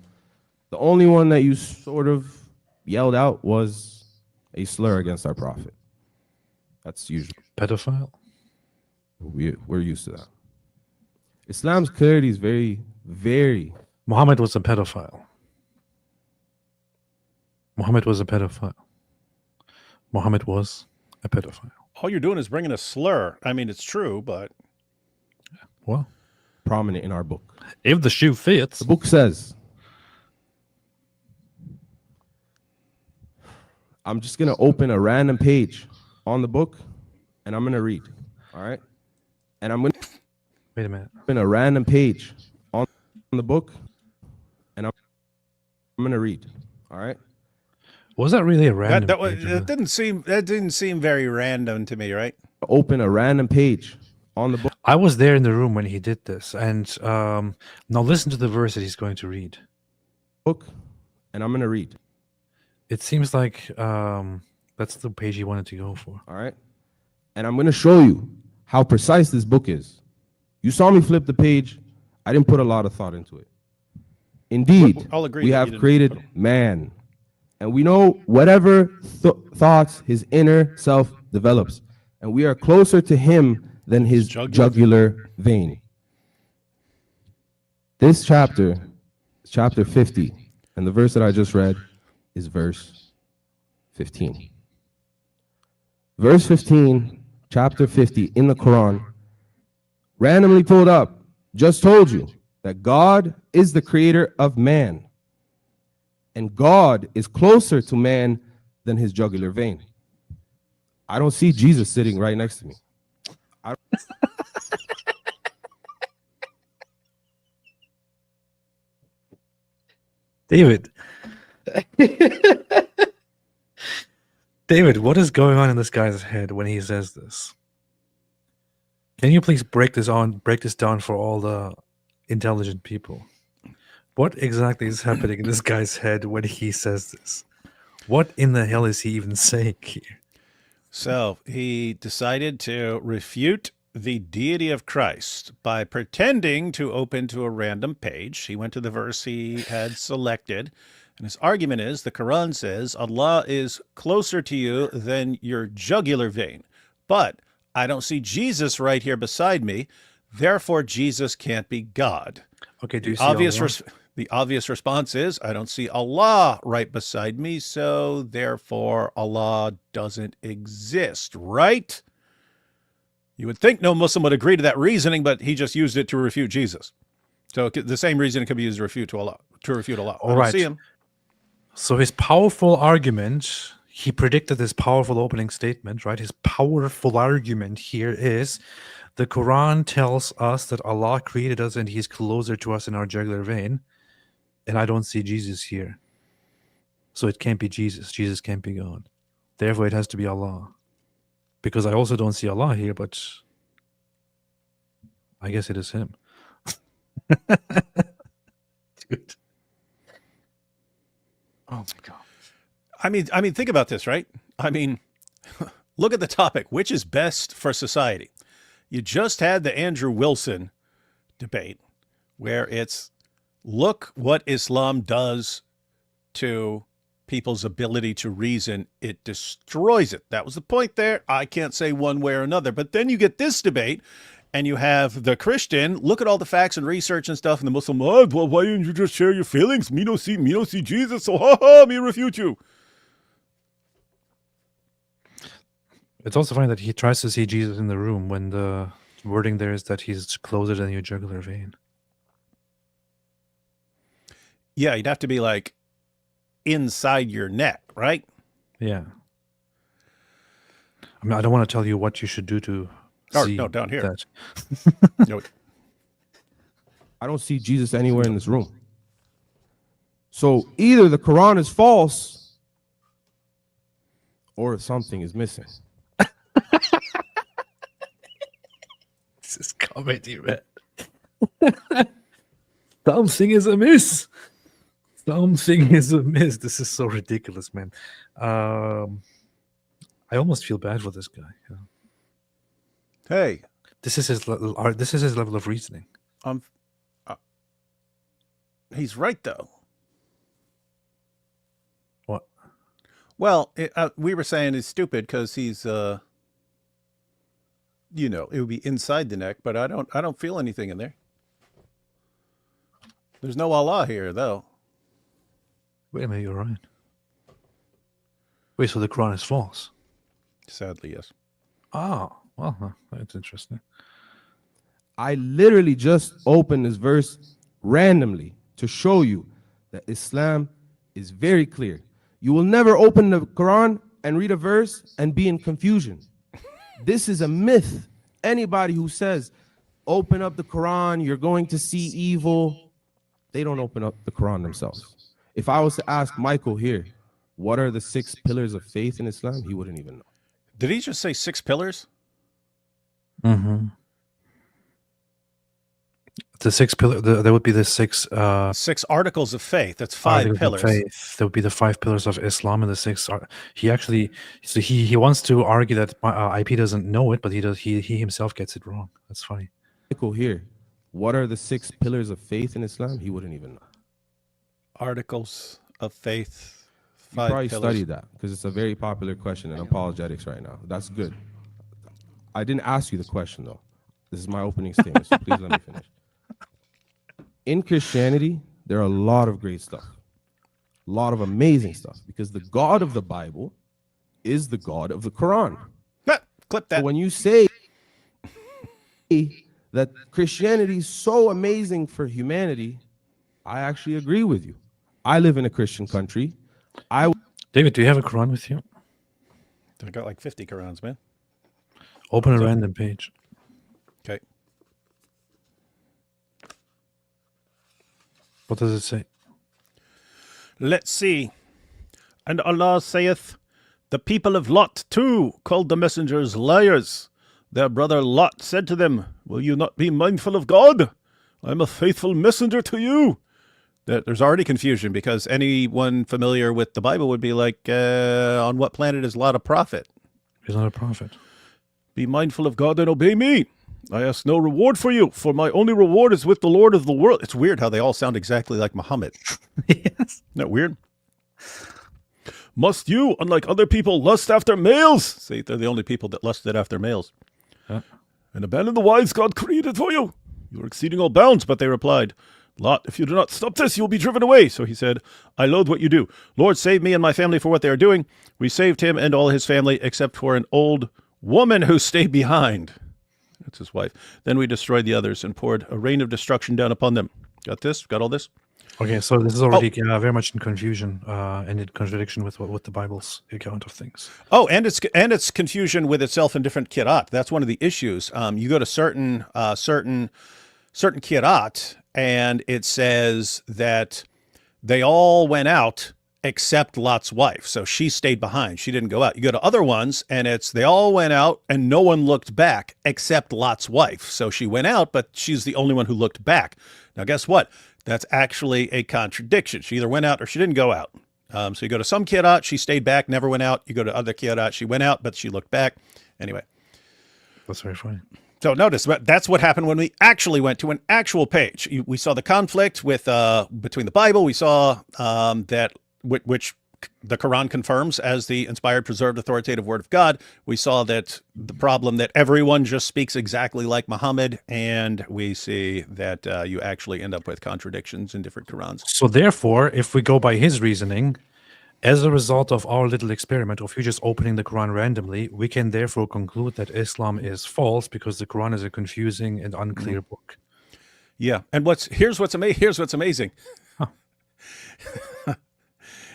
The only one that you sort of yelled out was a slur against our prophet. That's usually Pedophile? we're used to that. Islam's clarity is very, very. Muhammad was a pedophile. Muhammad was a pedophile. Muhammad was a pedophile. All you're doing is bringing a slur. I mean, it's true, but Well, prominent in our book. if the shoe fits. The book says, I'm just going to open a random page on the book and I'm going to read. All right. And I'm going to Wait a minute. open a random page on the book and I'm going to read. All right. Was that really a random page? That didn't seem very random to me, right? Open a random page on the book. I was there in the room when he did this, and now listen to the verse that he's going to read. And I'm going to read. It seems like that's the page he wanted to go for. All right. And I'm going to show you how precise this book is. You saw me flip the page. I didn't put a lot of thought into it. Indeed, I'll agree we that you have didn't. created man. And we know whatever thoughts his inner self develops. And we are closer to him than his jugular vein. This chapter, chapter 50, and the verse that I just read is verse 15. Verse 15, chapter 50 in the Quran, randomly pulled up, just told you that God is the creator of man. And God is closer to man than his jugular vein. I don't see Jesus sitting right next to me. David. David, what is going on in this guy's head when he says this? Can you please break this down for all the intelligent people? What exactly is happening in this guy's head when he says this? What in the hell is he even saying here? So he decided to refute the deity of Christ by pretending to open to a random page. He went to the verse he had selected, and his argument is the Quran says Allah is closer to you than your jugular vein. But I don't see Jesus right here beside me, therefore Jesus can't be God. Okay, do you see Allah? The obvious response is, I don't see Allah right beside me, so therefore Allah doesn't exist, right? You would think no Muslim would agree to that reasoning, but he just used it to refute Jesus. So the same reason it could be used to refute Allah. All right. See him. So his powerful argument, he predicted this powerful opening statement, right? His powerful argument here is the Quran tells us that Allah created us and he's closer to us in our jugular vein. And I don't see Jesus here. So it can't be Jesus. Jesus can't be God. Therefore, it has to be Allah. Because I also don't see Allah here, but I guess it is him. Dude. Oh my God. I mean, think about this, right? I mean, look at the topic. Which is best for society? You just had the Andrew Wilson debate where it's, look what Islam does to people's ability to reason. It destroys it. That was the point there. I can't say one way or another. But then you get this debate and you have the Christian, look at all the facts and research and stuff, and the Muslim, oh, well, why didn't you just share your feelings? Me no see Jesus, so me refute you. It's also funny that he tries to see Jesus in the room when the wording there is that he's closer than your jugular vein. Yeah, you'd have to be like inside your neck, right? Yeah. I mean, I don't want to tell you what you should do to see no, down here. That. No, I don't see Jesus anywhere in this room. So either the Quran is false or something is missing. This is comedy, man. Something is amiss. Something is amiss. This is so ridiculous, man. I almost feel bad for this guy. You know? hey, This is his level of reasoning. he's right though. What? Well, we were saying he's stupid because he's, it would be inside the neck, but I don't feel anything in there. There's no Allah here, though. Wait a minute, you're right. Wait, so the Quran is false? Sadly, yes. Oh, well, that's interesting. I literally just opened this verse randomly to show you that Islam is very clear. You will never open the Quran and read a verse and be in confusion. This is a myth. Anybody who says, open up the Quran, you're going to see evil, they don't open up the Quran themselves. If I was to ask Michael here, what are the 6 pillars of faith in Islam, he wouldn't even know. Did he just say 6 pillars? Mm-hmm. The 6 pillars. There would be the 6. 6 articles of faith. That's 5 articles of pillars. faith. There would be the 5 pillars of Islam and the 6. He actually, so he wants to argue that IP doesn't know it, but he does. He himself gets it wrong. That's funny. Article here, what are the 6 pillars of faith in Islam, he wouldn't even know. Articles of faith. You 5 probably pillars. studied that because it's a very popular question in apologetics right now. That's good. I didn't ask you the question though. This is my opening statement, so please let me finish. In Christianity, there are a lot of great stuff, a lot of amazing stuff, because the God of the Bible is the God of the Quran. Ah, clip that. So when you say that Christianity is so amazing for humanity, I actually agree with you. I live in a Christian country. David, do you have a Quran with you? I got like 50 Qurans, man. Open a random page. Okay. What does it say? Let's see. And Allah saith, the people of Lot too called the messengers liars. Their brother Lot said to them, will you not be mindful of God? I am a faithful messenger to you. There's already confusion because anyone familiar with the Bible would be like, on what planet is Lot a prophet? He's not a prophet. Be mindful of God and obey me. I ask no reward for you, for my only reward is with the Lord of the world. It's weird how they all sound exactly like Muhammad. Yes. Isn't that weird? Must you, unlike other people, lust after males? See, they're the only people that lusted after males. Huh? And abandon the wives God created for you. You are exceeding all bounds. But they replied, Lot, if you do not stop this, you will be driven away. So he said, I loathe what you do. Lord, save me and my family for what they are doing. We saved him and all his family, except for an old woman who stayed behind. That's his wife. Then we destroyed the others and poured a rain of destruction down upon them. Got this? Got all this? Okay, so this is already very much in confusion and in contradiction with the Bible's account of things. Oh, and it's confusion with itself in different kirat. That's one of the issues. You go to certain kirat, and it says that they all went out except Lot's wife. So she stayed behind. She didn't go out. You go to other ones, and it's they all went out, and no one looked back except Lot's wife. So she went out, but she's the only one who looked back. Now, guess what? That's actually a contradiction. She either went out or she didn't go out. So you go to some kirat, she stayed back, never went out. You go to other kirat, she went out, but she looked back. Anyway. That's very funny. So notice, that's what happened when we actually went to an actual page. We saw the conflict with between the Bible. We saw that which the Quran confirms as the inspired, preserved, authoritative word of God. We saw that the problem that everyone just speaks exactly like Muhammad, and we see that you actually end up with contradictions in different Qurans. So therefore, if we go by his reasoning, as a result of our little experiment of you just opening the Quran randomly, we can therefore conclude that Islam is false because the Quran is a confusing and unclear book. Yeah, and here's what's amazing. Huh.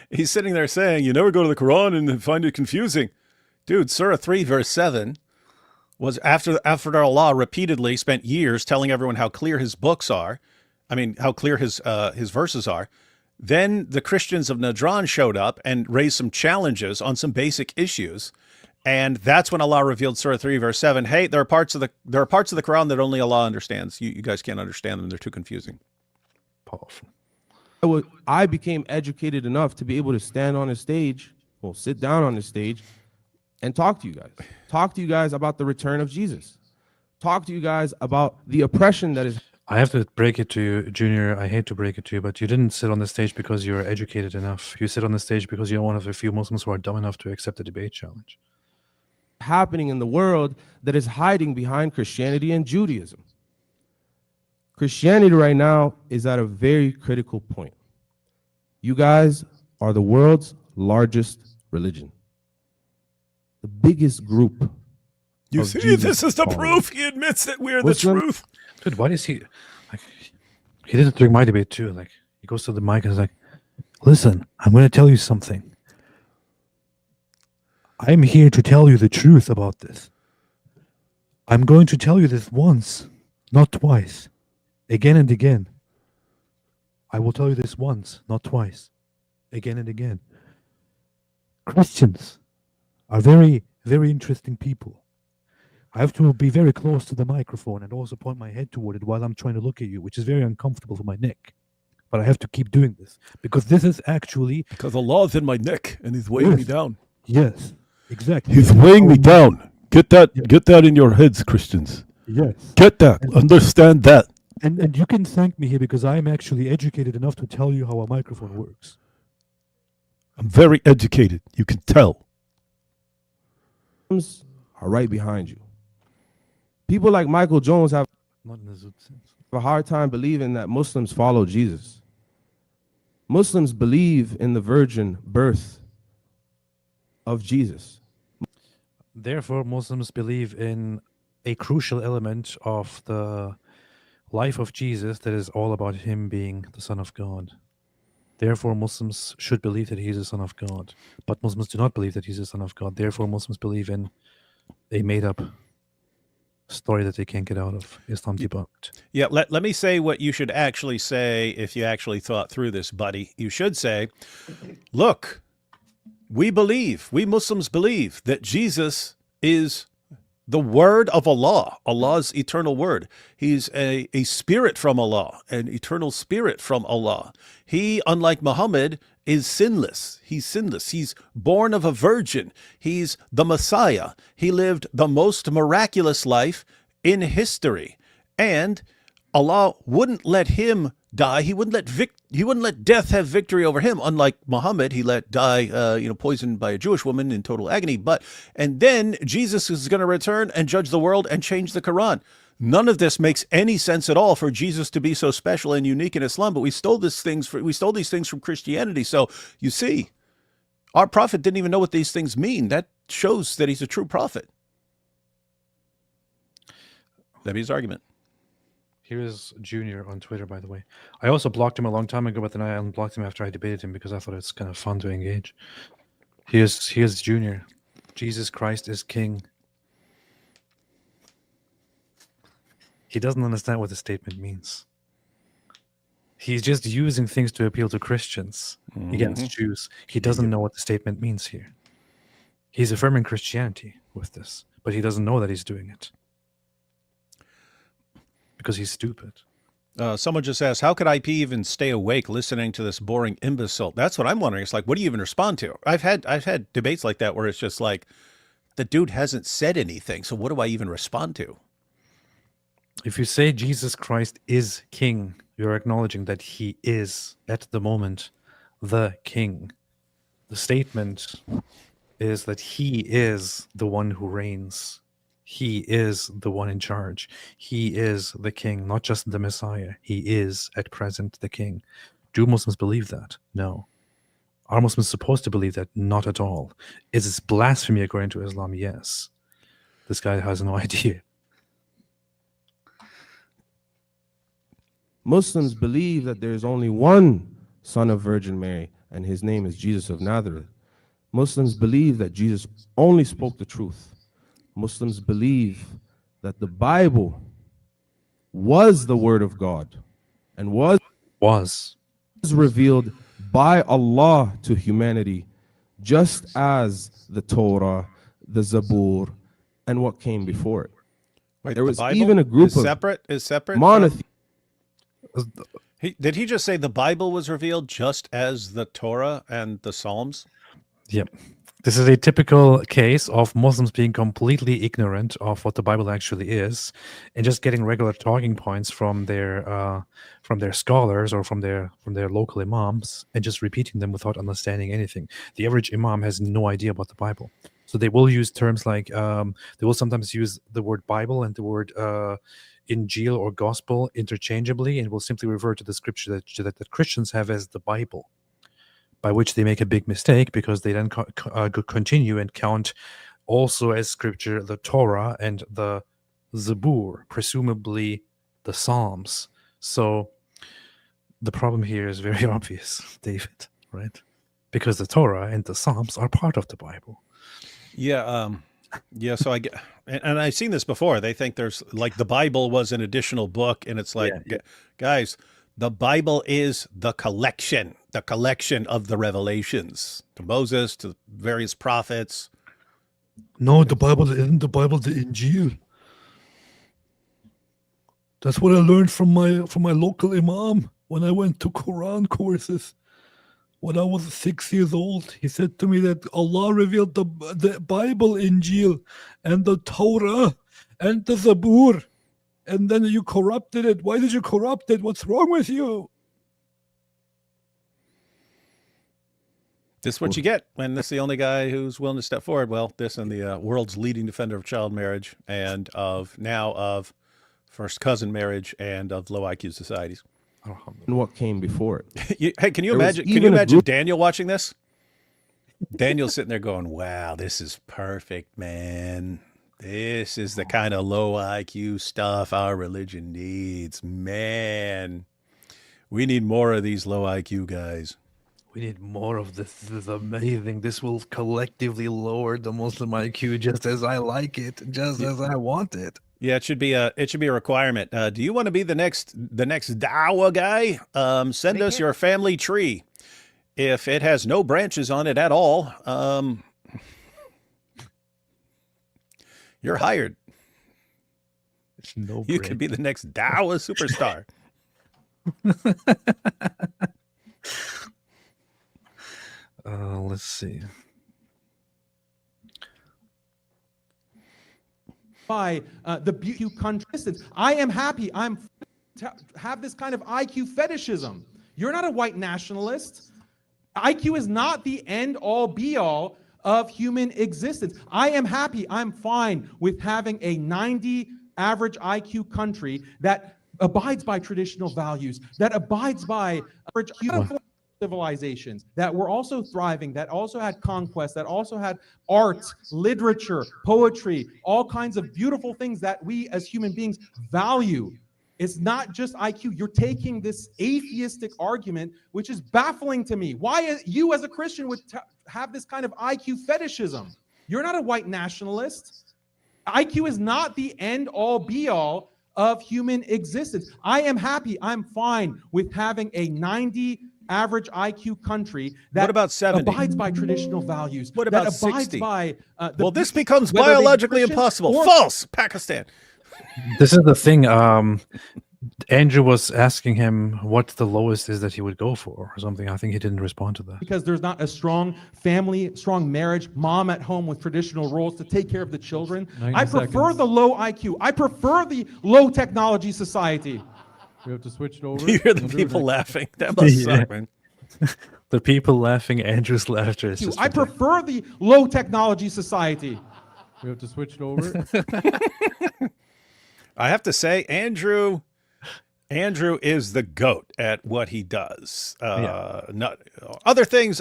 He's sitting there saying, you never go to the Quran and find it confusing. Dude, Surah 3, verse 7 was after Allah repeatedly spent years telling everyone how clear his books are. I mean, how clear his verses are. Then the Christians of Najran showed up and raised some challenges on some basic issues. And that's when Allah revealed Surah 3, verse 7. Hey, there are parts of the Quran that only Allah understands. You guys can't understand them. They're too confusing. Powerful. I became educated enough to be able to stand on a stage, sit down on the stage and talk to you guys. Talk to you guys about the return of Jesus. Talk to you guys about the oppression that is. I have to break it to you, Junior. I hate to break it to you, but you didn't sit on the stage because you were educated enough. You sit on the stage because you're one of the few Muslims who are dumb enough to accept the debate challenge. Happening in the world that is hiding behind Christianity and Judaism. Christianity right now is at a very critical point. You guys are the world's largest religion. The biggest group. You see, this is the proof. He admits that we're the truth. Dude, why does he did it during my debate too. Like he goes to the mic and is like, listen, I'm going to tell you something. I'm here to tell you the truth about this. I'm going to tell you this once, not twice. Again and again. I will tell you this once, not twice. Again and again. Christians are very, very interesting people. I have to be very close to the microphone and also point my head toward it while I'm trying to look at you, which is very uncomfortable for my neck. But I have to keep doing this because this is actually Because Allah's in my neck and he's weighing me Yes. down. yes, exactly. He's weighing me down. Get Yeah. that in your heads, Christians. Yes. Get that. Understand that. And you can thank me here because I'm actually educated enough to tell you how a microphone works. I'm very educated. You can tell. Muslims are right behind you. People like Michael Jones have Not in the Zoot sense. a hard time believing that Muslims follow Jesus. Muslims believe in the virgin birth of Jesus. Therefore, Muslims believe in a crucial element of the life of Jesus that is all about him being the Son of God. Therefore, Muslims should believe that he's the Son of God. But Muslims do not believe that he's the Son of God. Therefore, Muslims believe in a made up story that they can't get out of. Islam debunked. Yeah, let me say what you should actually say if you actually thought through this, buddy. You should say, look, we Muslims believe that Jesus is the word of Allah, Allah's eternal word. He's a spirit from Allah, an eternal spirit from Allah. He, unlike Muhammad, is sinless. He's sinless. He's born of a virgin. He's the Messiah. He lived the most miraculous life in history. And Allah wouldn't let him die. He wouldn't let death have victory over him. Unlike Muhammad, he let die, poisoned by a Jewish woman in total agony. And then Jesus is going to return and judge the world and change the Quran. None of this makes any sense at all for Jesus to be so special and unique in Islam. But we stole these things from Christianity. So you see, our prophet didn't even know what these things mean. That shows that he's a true prophet. That'd be his argument. Here's Junior on Twitter, by the way. I also blocked him a long time ago, but then I unblocked him after I debated him because I thought it's kind of fun to engage. Here's Junior. Jesus Christ is king. He doesn't understand what the statement means. He's just using things to appeal to Christians against Jews. He doesn't know what the statement means here. He's affirming Christianity with this, but he doesn't know that he's doing it. Because he's stupid. Someone just asked, how could IP even stay awake listening to this boring imbecile? That's what I'm wondering. It's like, what do you even respond to? I've had debates like that where it's just like, the dude hasn't said anything, so what do I even respond to? If you say Jesus Christ is king, you're acknowledging that he is, at the moment, the king. The statement is that he is the one who reigns. He is the one in charge. He is the king, not just the Messiah. He is, at present, the king. Do Muslims believe that? No. Are Muslims supposed to believe that? Not at all. Is this blasphemy according to Islam? Yes. This guy has no idea. Muslims believe that there is only one son of Virgin Mary, and his name is Jesus of Nazareth. Muslims believe that Jesus only spoke the truth. Muslims believe that the Bible was the word of God and was revealed by Allah to humanity, just as the Torah, the Zabur, and what came before it. Wait, There the was Bible even a group is of separate. monotheists. Did he just say the Bible was revealed just as the Torah and the Psalms? Yep. This is a typical case of Muslims being completely ignorant of what the Bible actually is, and just getting regular talking points from their scholars or from their local imams, and just repeating them without understanding anything. The average imam has no idea about the Bible, so they will use terms like they will sometimes use the word Bible and the word Injil or Gospel interchangeably, and will simply refer to the scripture that Christians have as the Bible. By which they make a big mistake, because they then continue and count also as scripture the Torah and the Zabur, presumably the Psalms. So the problem here is very obvious, David, right? Because the Torah and the Psalms are part of the Bible. Yeah, yeah. So I get, and I've seen this before. They think there's like the Bible was an additional book, and it's like, guys, the Bible is the collection. the collection of the revelations to Moses, to various prophets. No, the Bible isn't the Bible, the Injil. That's what I learned from my local imam when I went to Quran courses. When I was 6 years old, he said to me that Allah revealed the Bible, Injil, and the Torah, and the Zabur, and then you corrupted it. Why did you corrupt it? What's wrong with you? This is what you get when this is the only guy who's willing to step forward. Well, this and the world's leading defender of child marriage and of first cousin marriage and of low IQ societies. And what came before it? Hey, can you imagine? Can you imagine Daniel watching this? Daniel's sitting there going, "Wow, this is perfect, man. This is the kind of low IQ stuff our religion needs, man. We need more of these low IQ guys." We need more of this. This is amazing. This will collectively lower the Muslim IQ just as I like it, just as I want it. Yeah, it should be a requirement. Do you want to be the next Dawa guy? Send us your family tree. If it has no branches on it at all, you're hired. No, you could be the next Dawa superstar. Let's see. By the beauty country. I am happy. I'm to have this kind of IQ fetishism. You're not a white nationalist. IQ is not the end all be all of human existence. I am happy. I'm fine with having a 90 average IQ country that abides by traditional values, that abides by average civilizations that were also thriving, that also had conquest, that also had art, literature, poetry, all kinds of beautiful things that we as human beings value. It's not just IQ. You're taking this atheistic argument, which is baffling to me. Why you as a Christian would have this kind of IQ fetishism? You're not a white nationalist. IQ is not the end all be all of human existence. I am happy. I'm fine with having a 90 average IQ country that what about 70? Abides by traditional values. What about that abides 60? By, well, this becomes biologically impossible. False, Pakistan. This is the thing. Andrew was asking him what the lowest is that he would go for or something. I think he didn't respond to that. Because there's not a strong family, strong marriage, mom at home with traditional roles to take care of the children. I prefer the low IQ. I prefer the low technology society. We have to switch it over. You hear the people laughing. That must suck, man. The people laughing, Andrew's laughter is just I prefer the low technology society. We have to switch it over. I have to say, Andrew is the GOAT at what he does. Not other things,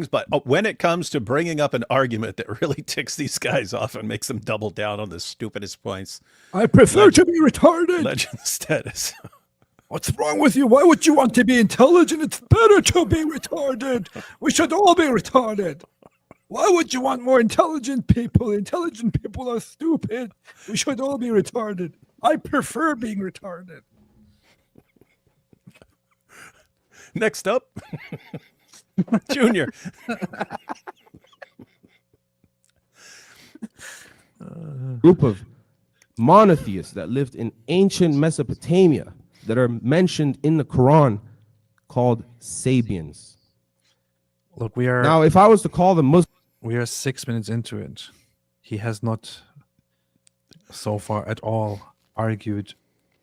but when it comes to bringing up an argument that really ticks these guys off and makes them double down on the stupidest points, I prefer to be retarded. Legend status. What's wrong with you? Why would you want to be intelligent? It's better to be retarded. We should all be retarded. Why would you want more intelligent people? Intelligent people are stupid. We should all be retarded. I prefer being retarded. Next up, Junior. Group of monotheists that lived in ancient Mesopotamia that are mentioned in the Quran called Sabians. Look, we are now, if I was to call them Muslims, we are 6 minutes into it. He has not so far at all argued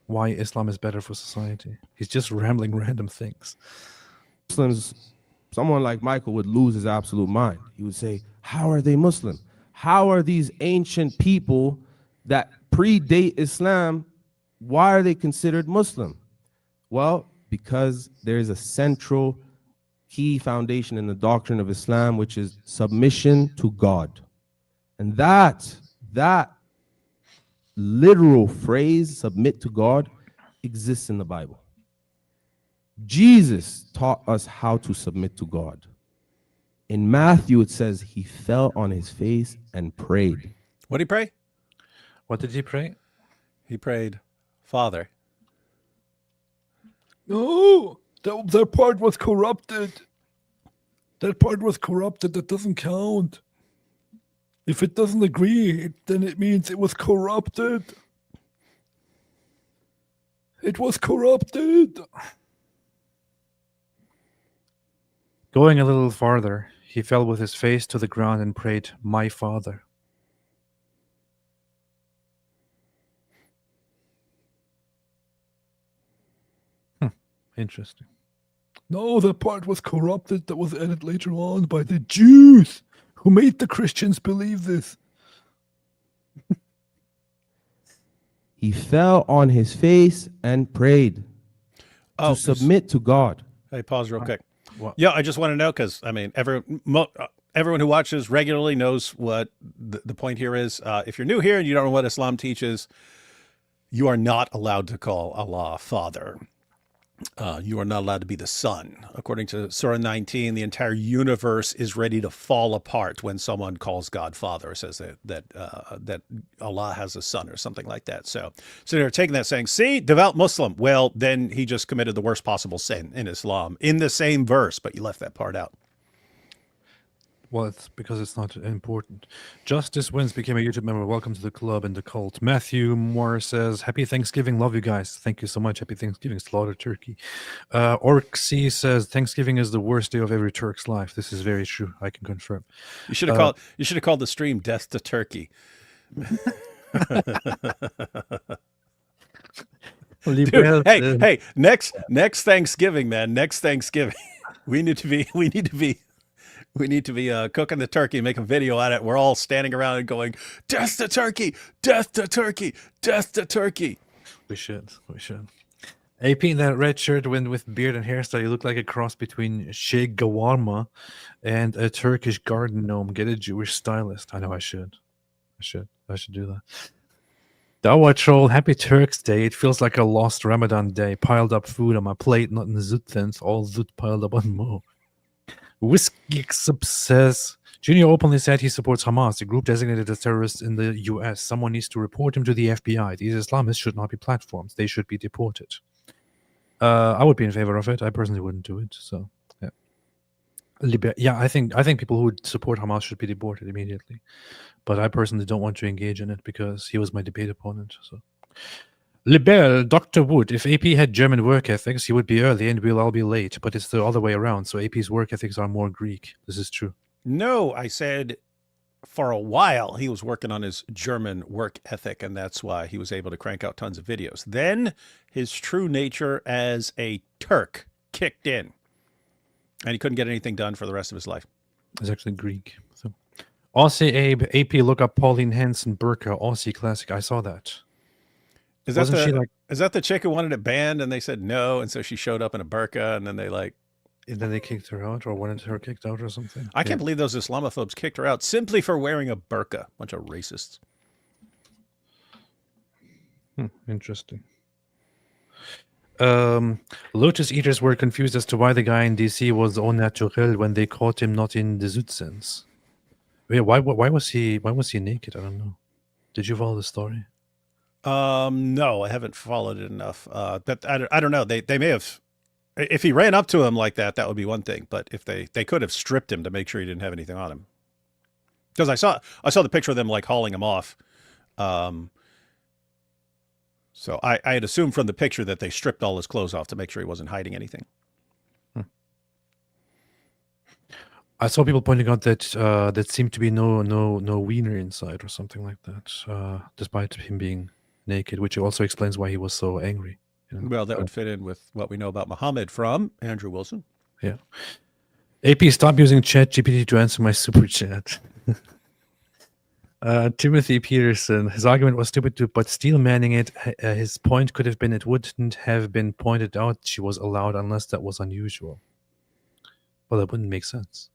why Islam is better for society. He's just rambling random things. Someone like Michael would lose his absolute mind. He would say, how are they Muslim? How are these ancient people that predate Islam, why are they considered Muslim? Well, because there's a central key foundation in the doctrine of Islam, which is submission to God. And that literal phrase, submit to God, exists in the Bible. Jesus taught us how to submit to God. In Matthew, it says he fell on his face and prayed. What did he pray? What did he pray? He prayed, Father. No, that part was corrupted. That part was corrupted. That doesn't count. If it doesn't agree, then it means it was corrupted. It was corrupted. Going a little farther, he fell with his face to the ground and prayed, "My Father." Interesting. No, that part was corrupted. That was added later on by the Jews who made the Christians believe this. He fell on his face and prayed Oh, to submit to God. Hey, pause real quick. What? Yeah, I just want to know because I mean, everyone who watches regularly knows what the point here is. If you're new here and you don't know what Islam teaches, you are not allowed to call Allah Father. You are not allowed to be the son. According to Surah 19, the entire universe is ready to fall apart when someone calls God Father, or says that Allah has a son or something like that. So they're taking that saying, see, devout Muslim. Well, then he just committed the worst possible sin in Islam in the same verse, but you left that part out. Well, it's because it's not important. Justice Wins became a YouTube member. Welcome to the club and the cult. Matthew Moore says, "Happy Thanksgiving. Love you guys. Thank you so much. Happy Thanksgiving. Slaughter turkey." Orc says, "Thanksgiving is the worst day of every Turk's life." This is very true. I can confirm. You should have called the stream "Death to Turkey." Dude, hey, next Thanksgiving, man. Next Thanksgiving, we need to be cooking the turkey, making a video at it. We're all standing around and going, "Death to turkey, death to turkey, death to turkey." We should. AP in that red shirt with beard and hairstyle, you look like a cross between Che Gawarma and a Turkish garden gnome. Get a Jewish stylist. I know I should. I should do that. Dawa Troll, happy Turks Day. It feels like a lost Ramadan day. Piled up food on my plate, not in the Zut sense. All Zut piled up on Mo. Whiskey says, Junior openly said he supports Hamas, a group designated as terrorists in the US. Someone needs to report him to the FBI. These Islamists should not be platforms. They should be deported. I would be in favor of it. I personally wouldn't do it. So, yeah. I think people who would support Hamas should be deported immediately. But I personally don't want to engage in it because he was my debate opponent. So, Libel, Dr. Wood, if AP had German work ethics, he would be early and we'll all be late. But it's the other way around. So AP's work ethics are more Greek. This is true. No, I said for a while he was working on his German work ethic, and that's why he was able to crank out tons of videos. Then his true nature as a Turk kicked in, and he couldn't get anything done for the rest of his life. It's actually Greek. So, Aussie Abe, AP, look up Pauline Hanson Burqa, Aussie classic. I saw that. Is that the chick who wanted it banned and they said no, and so she showed up in a burqa and then they kicked her out or wanted her kicked out or something? I can't believe those Islamophobes kicked her out simply for wearing a burqa. Bunch of racists. Interesting. Lotus Eaters were confused as to why the guy in DC was au naturel when they caught him not in the Zoot sense. Wait, why was he naked? I don't know. Did you follow the story? No, I haven't followed it enough. But I don't know. They may have, if he ran up to him like that would be one thing. But if they could have stripped him to make sure he didn't have anything on him. Because I saw the picture of them like hauling him off. So I had assumed from the picture that they stripped all his clothes off to make sure he wasn't hiding anything. I saw people pointing out that that seemed to be no wiener inside or something like that, despite him being naked, which also explains why he was so angry. You know? Well, that would fit in with what we know about Muhammad from Andrew Wilson. Yeah. AP, stop using ChatGPT to answer my super chat. Timothy Peterson, his argument was stupid too, but still manning it. His point could have been it wouldn't have been pointed out she was allowed unless that was unusual. Well, that wouldn't make sense.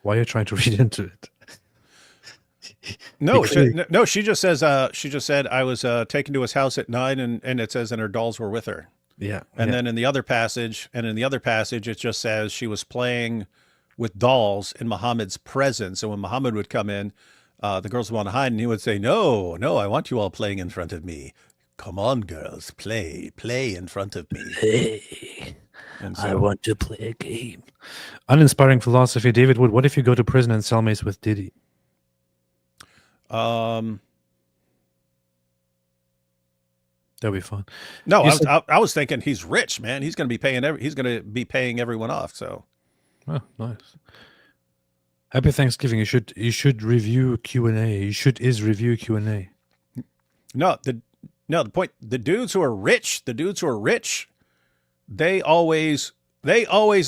Why are you trying to read into it? No, she just says she just said I was taken to his house at 9 and it says and her dolls were with her. Yeah. And then in the other passage, it just says she was playing with dolls in Muhammad's presence. And when Muhammad would come in, the girls would want to hide and he would say, no, I want you all playing in front of me. Come on, girls, play in front of me. And I so, want to play a game. Uninspiring philosophy. David Wood, what if you go to prison and cellmates with Diddy? um, That'd be fun. no, You I was thinking he's rich, man. He's going to be paying everyone off. So Oh, nice. Happy Thanksgiving. You should review Q&A. You should review Q&A. the point, the dudes who are rich, they always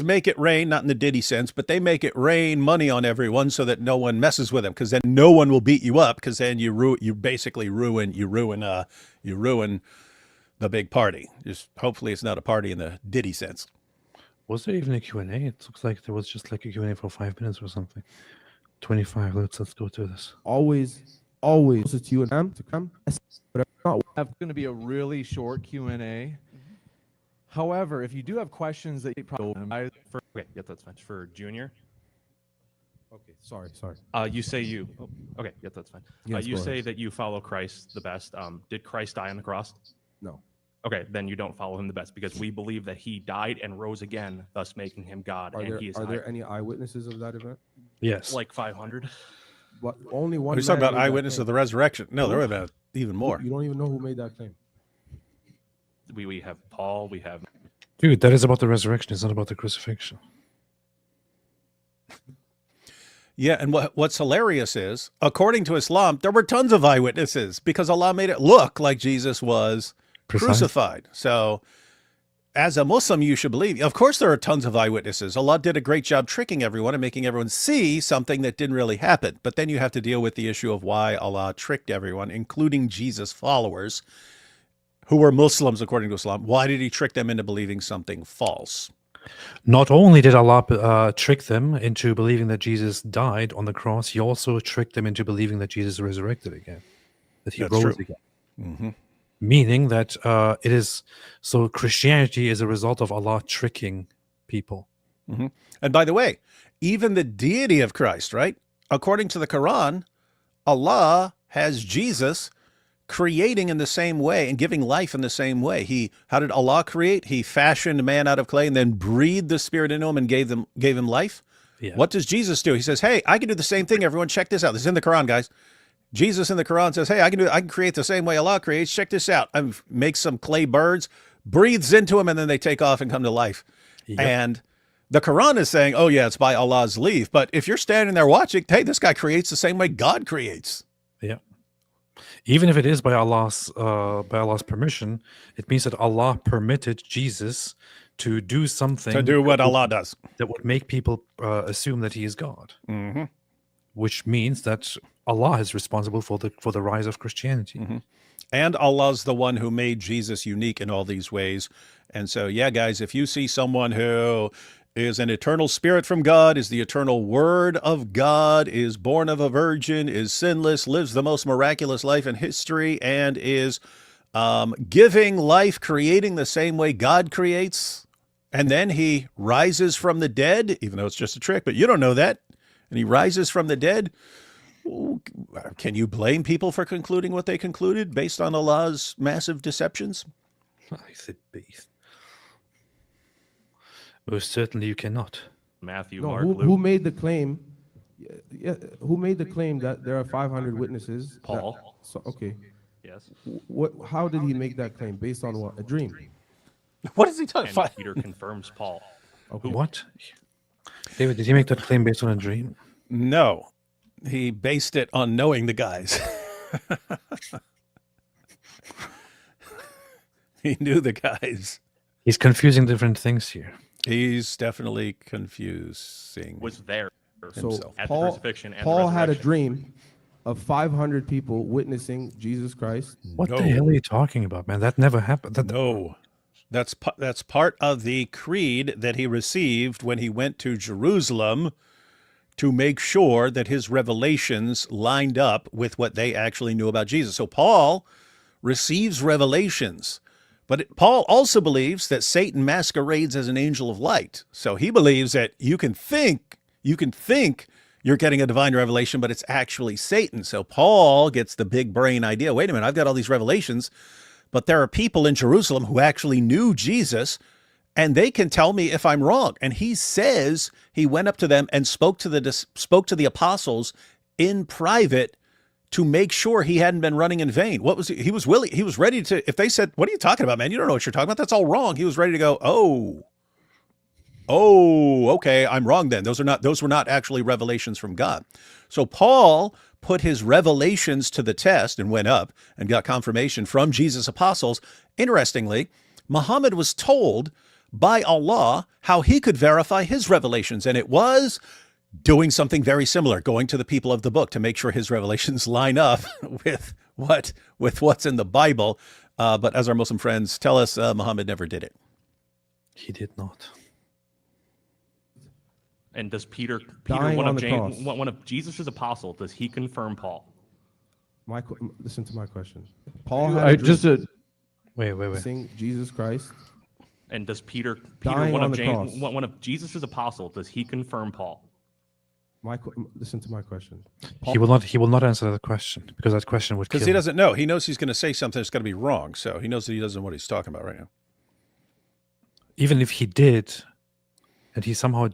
make it rain, not in the Diddy sense, but they make it rain money on everyone so that no one messes with them, because then no one will beat you up, because then you basically ruin the big party. Just hopefully it's not a party in the Diddy sense. Was there even a Q&A? It looks like there was just like a Q&A for 5 minutes or something. 25. Let's go to this. Always it's you and them to come. But not It's going to be a really short Q&A. However, if you do have questions that you probably Okay, yeah, that's fine. For Junior, okay. Sorry. you say you. Oh, okay, yeah, that's fine. Yes, You go say ahead. that you follow Christ the best. Did Christ die on the cross? No. Okay, then you don't follow him the best, because we believe that he died and rose again, thus making him God. Are and there he is are there any eyewitnesses of that event? Yes. like 500. But only one. Are you talking man about made that eyewitness claim. of the resurrection? No, there were about even more. You don't even know who made that claim. We have Paul. We have Dude, that is about the resurrection. It's not about the crucifixion. Yeah, and what's hilarious is, according to Islam, there were tons of eyewitnesses because Allah made it look like Jesus was crucified. So, as a Muslim, you should believe. Of course, there are tons of eyewitnesses. Allah did a great job tricking everyone and making everyone see something that didn't really happen. But then you have to deal with the issue of why Allah tricked everyone, including Jesus' followers, who were Muslims according to Islam. Why did he trick them into believing something false? Not only did Allah trick them into believing that Jesus died on the cross, he also tricked them into believing that Jesus resurrected again, that he That's rose true. again. Mm-hmm. Meaning that it is so Christianity is a result of Allah tricking people. Mm-hmm. And by the way, even the deity of Christ, right? According to the Quran, Allah has Jesus creating in the same way and giving life in the same way. How did Allah create? He fashioned man out of clay and then breathed the spirit into him and gave him life. Yeah. What does Jesus do? He says, "Hey, I can do the same thing. Everyone, check this out. This is in the Quran, guys." Jesus in the Quran says, "Hey, I can create the same way Allah creates. Check this out. I make some clay birds, breathes into them, and then they take off and come to life." Yep. And the Quran is saying, "Oh yeah, it's by Allah's leave." But if you're standing there watching, hey, this guy creates the same way God creates. Yeah. Even if it is by Allah's permission, it means that Allah permitted Jesus to do something To do what Allah does. that would make people assume that he is God, Mm-hmm. which means that Allah is responsible for the rise of Christianity. Mm-hmm. And Allah's the one who made Jesus unique in all these ways. And so, yeah, guys, if you see someone who is an eternal spirit from God, is the eternal word of God, is born of a virgin, is sinless, lives the most miraculous life in history, and is giving life, creating the same way God creates, and then he rises from the dead, even though it's just a trick, but you don't know that, and he rises from the dead, can you blame people for concluding what they concluded based on Allah's massive deceptions? I said beast. Most certainly you cannot. Matthew, No, Mark, who Luke, made the claim? Yeah, who made the claim that there are 500 witnesses? that- Paul. So okay, Yes. what? How did he make that claim? Based on what? A dream? What is he talking And about? Peter confirms Paul. Okay. What? David, did he make that claim based on a dream? No, he based it on knowing the guys. He knew the guys. He's confusing different things here. He's definitely confusing. Was there So himself. at the Paul, crucifixion and the Paul had a resurrection. dream of 500 people witnessing Jesus Christ. What No. the hell are you talking about, man? That never happened. No, that's part of the creed that he received when he went to Jerusalem to make sure that his revelations lined up with what they actually knew about Jesus. So Paul receives revelations, but Paul also believes that Satan masquerades as an angel of light. So he believes that you can think you're getting a divine revelation, but it's actually Satan. So Paul gets the big brain idea. Wait a minute, I've got all these revelations, but there are people in Jerusalem who actually knew Jesus, and they can tell me if I'm wrong. And he says he went up to them and spoke to the apostles in private to make sure he hadn't been running in vain. What was he was willing, he was ready to, if they said, "What are you talking about, man? You don't know what you're talking about. That's all wrong." He was ready to go, "Oh, okay, I'm wrong then. Those were not actually revelations from God." So Paul put his revelations to the test and went up and got confirmation from Jesus' apostles. Interestingly, Muhammad was told by Allah how he could verify his revelations, and it was doing something very similar, going to the people of the book to make sure his revelations line up with what's in the Bible. But as our Muslim friends tell us, Muhammad never did it. He did not. And does Peter, Dying on the cross. one of Jesus' apostles, does he confirm Paul? Listen to my question. Paul had Wait. sing Jesus Christ. And does Peter, Dying one on of the James, cross. one of Jesus' apostles, does he confirm Paul? Listen to my question. He will not answer that question, because that question would kill Because he him. doesn't know. He knows he's going to say something that's going to be wrong. So he knows that he doesn't know what he's talking about right now. Even if he did, and he somehow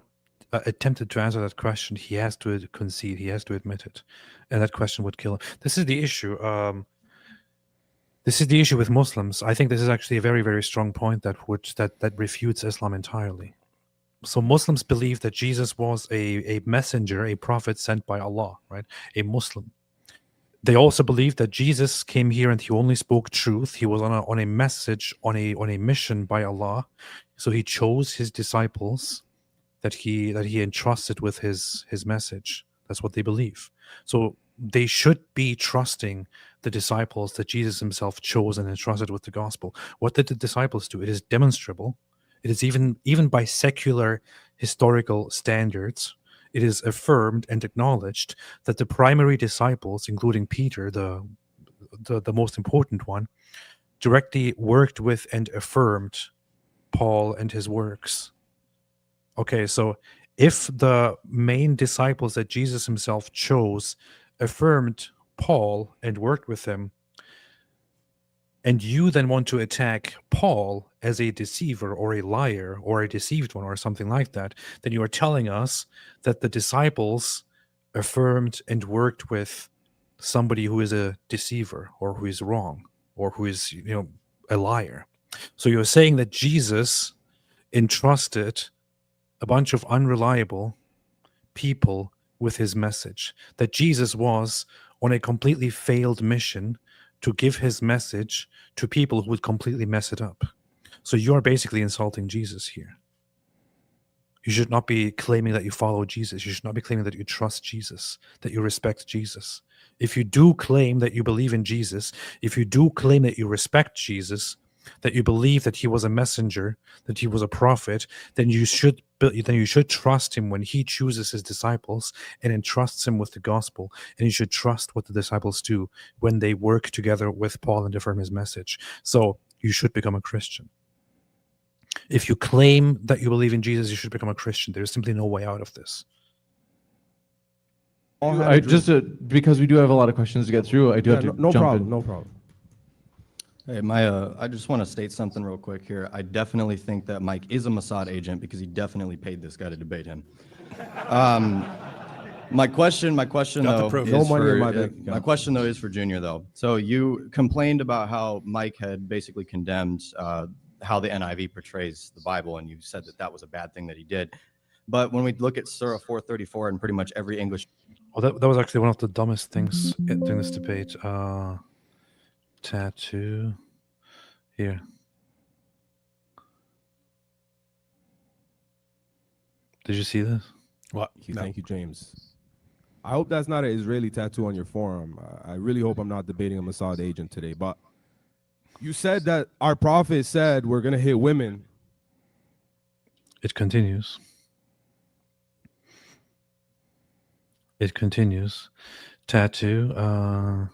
attempted to answer that question, he has to concede, he has to admit it, and that question would kill him. This is the issue. This is the issue with Muslims. I think this is actually a very, very strong point that refutes Islam entirely. So Muslims believe that Jesus was a messenger, a prophet sent by Allah, right? A Muslim. They also believe that Jesus came here and he only spoke truth. He was on a message, on a mission by Allah. So he chose his disciples that he entrusted with his message. That's what they believe. So they should be trusting the disciples that Jesus himself chose and entrusted with the gospel. What did the disciples do? It is demonstrable. It is even by secular historical standards, it is affirmed and acknowledged that the primary disciples, including Peter, the most important one, directly worked with and affirmed Paul and his works. Okay, so if the main disciples that Jesus himself chose affirmed Paul and worked with him, and you then want to attack Paul as a deceiver or a liar or a deceived one or something like that, then you are telling us that the disciples affirmed and worked with somebody who is a deceiver or who is wrong or who is, a liar. So you're saying that Jesus entrusted a bunch of unreliable people with his message, that Jesus was on a completely failed mission to give his message to people who would completely mess it up. So you're basically insulting Jesus here. You should not be claiming that you follow Jesus. You should not be claiming that you trust Jesus, that you respect Jesus. If you do claim that you believe in Jesus, if you do claim that you respect Jesus, that you believe that he was a messenger, that he was a prophet, then you should trust him when he chooses his disciples and entrusts him with the gospel. And you should trust what the disciples do when they work together with Paul and affirm his message. So you should become a Christian. If you claim that you believe in Jesus, you should become a Christian. There's simply no way out of this. Because we do have a lot of questions to get through, I do have to no jump problem, in. no problem. Hey, I just want to state something real quick here. I definitely think that Mike is a Mossad agent because he definitely paid this guy to debate him. My question though is for Junior though. So you complained about how Mike had basically condemned how the NIV portrays the Bible, and you said that was a bad thing that he did. But when we look at Surah 434 and pretty much every English, Well, that was actually one of the dumbest things during this debate. Tattoo here. Did you see this? What? Thank you, James. I hope that's not an Israeli tattoo on your forearm. I really hope I'm not debating a Mossad agent today. But you said that our prophet said we're going to hit women. It continues. It continues. Tattoo.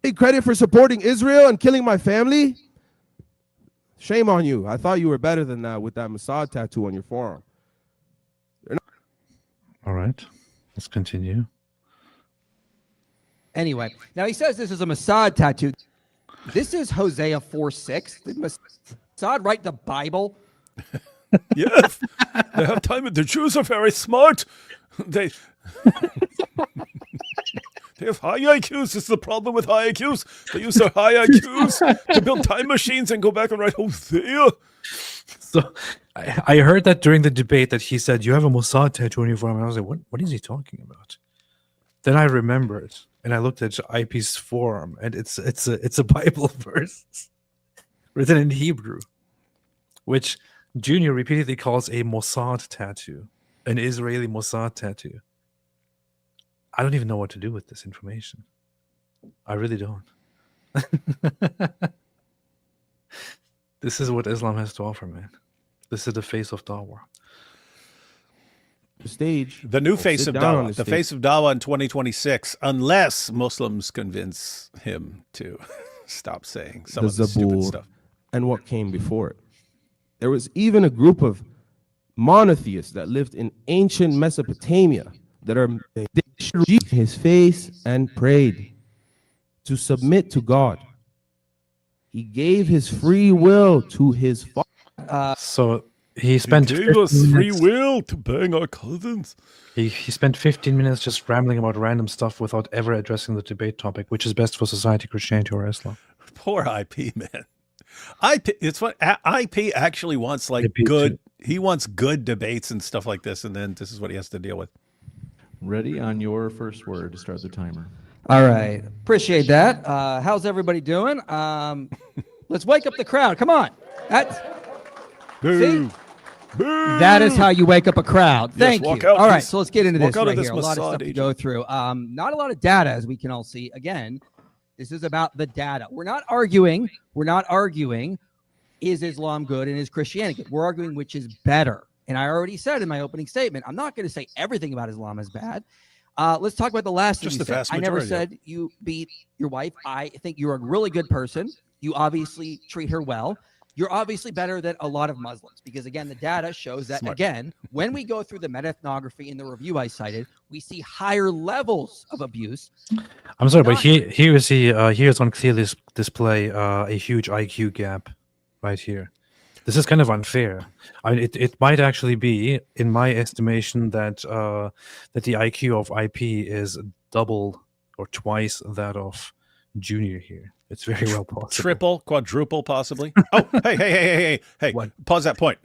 Take credit for supporting Israel and killing my family? Shame on you. I thought you were better than that with that Mossad tattoo on your forearm. All right. Let's continue. Anyway, now he says this is a Mossad tattoo. This is Hosea 4:6. Mossad write the Bible? Yes, they have time. The Jews are very smart. They have high IQs. This is the problem with high IQs. They use their high IQs to build time machines and go back and write Hosea. So I heard that during the debate that he said, you have a Mossad tattoo on your forearm. And I was like, what is he talking about? Then I remembered, and I looked at IP's forearm, and it's a Bible verse written in Hebrew, which Junior repeatedly calls a Mossad tattoo, an Israeli Mossad tattoo. I don't even know what to do with this information. I really don't. This is what Islam has to offer, man. This is the face of Dawah. The new face of Dawah. The face of Dawah in 2026, unless Muslims convince him to stop saying some of the stupid stuff. And what came before it. There was even a group of monotheists that lived in ancient Mesopotamia that they his face and prayed to submit to God. He gave his free will to his father. So he spent. He gave us free will to bang our cousins. He spent 15 minutes just rambling about random stuff without ever addressing the debate topic, which is best for society, Christianity, or Islam. Poor IP, man. It's what IP actually wants, like good. He wants good debates and stuff like this, and then this is what he has to deal with. Ready on your first word to start the timer. All right. Appreciate that. How's everybody doing? Let's wake up the crowd. Come on. See? That is how you wake up a crowd. Thank you. All right, so let's get into this right here. A lot of stuff to go through. Not a lot of data, as we can all see. Again, this is about the data. We're not arguing. Is Islam good and is Christianity good? We're arguing which is better. And I already said in my opening statement, I'm not going to say everything about Islam is bad. Let's talk about the last thing you said. I never said you beat your wife. I think you're a really good person. You obviously treat her well. You're obviously better than a lot of Muslims because, again, the data shows that, again, when we go through the meta-ethnography in the review I cited, we see higher levels of abuse. I'm sorry, but here is on clearly display a huge IQ gap right here. This is kind of unfair. I mean, it might actually be, in my estimation, that that the IQ of IP is double or twice that of Junior here. It's very well possible. Triple, quadruple, possibly. Oh, hey! What? Pause that point.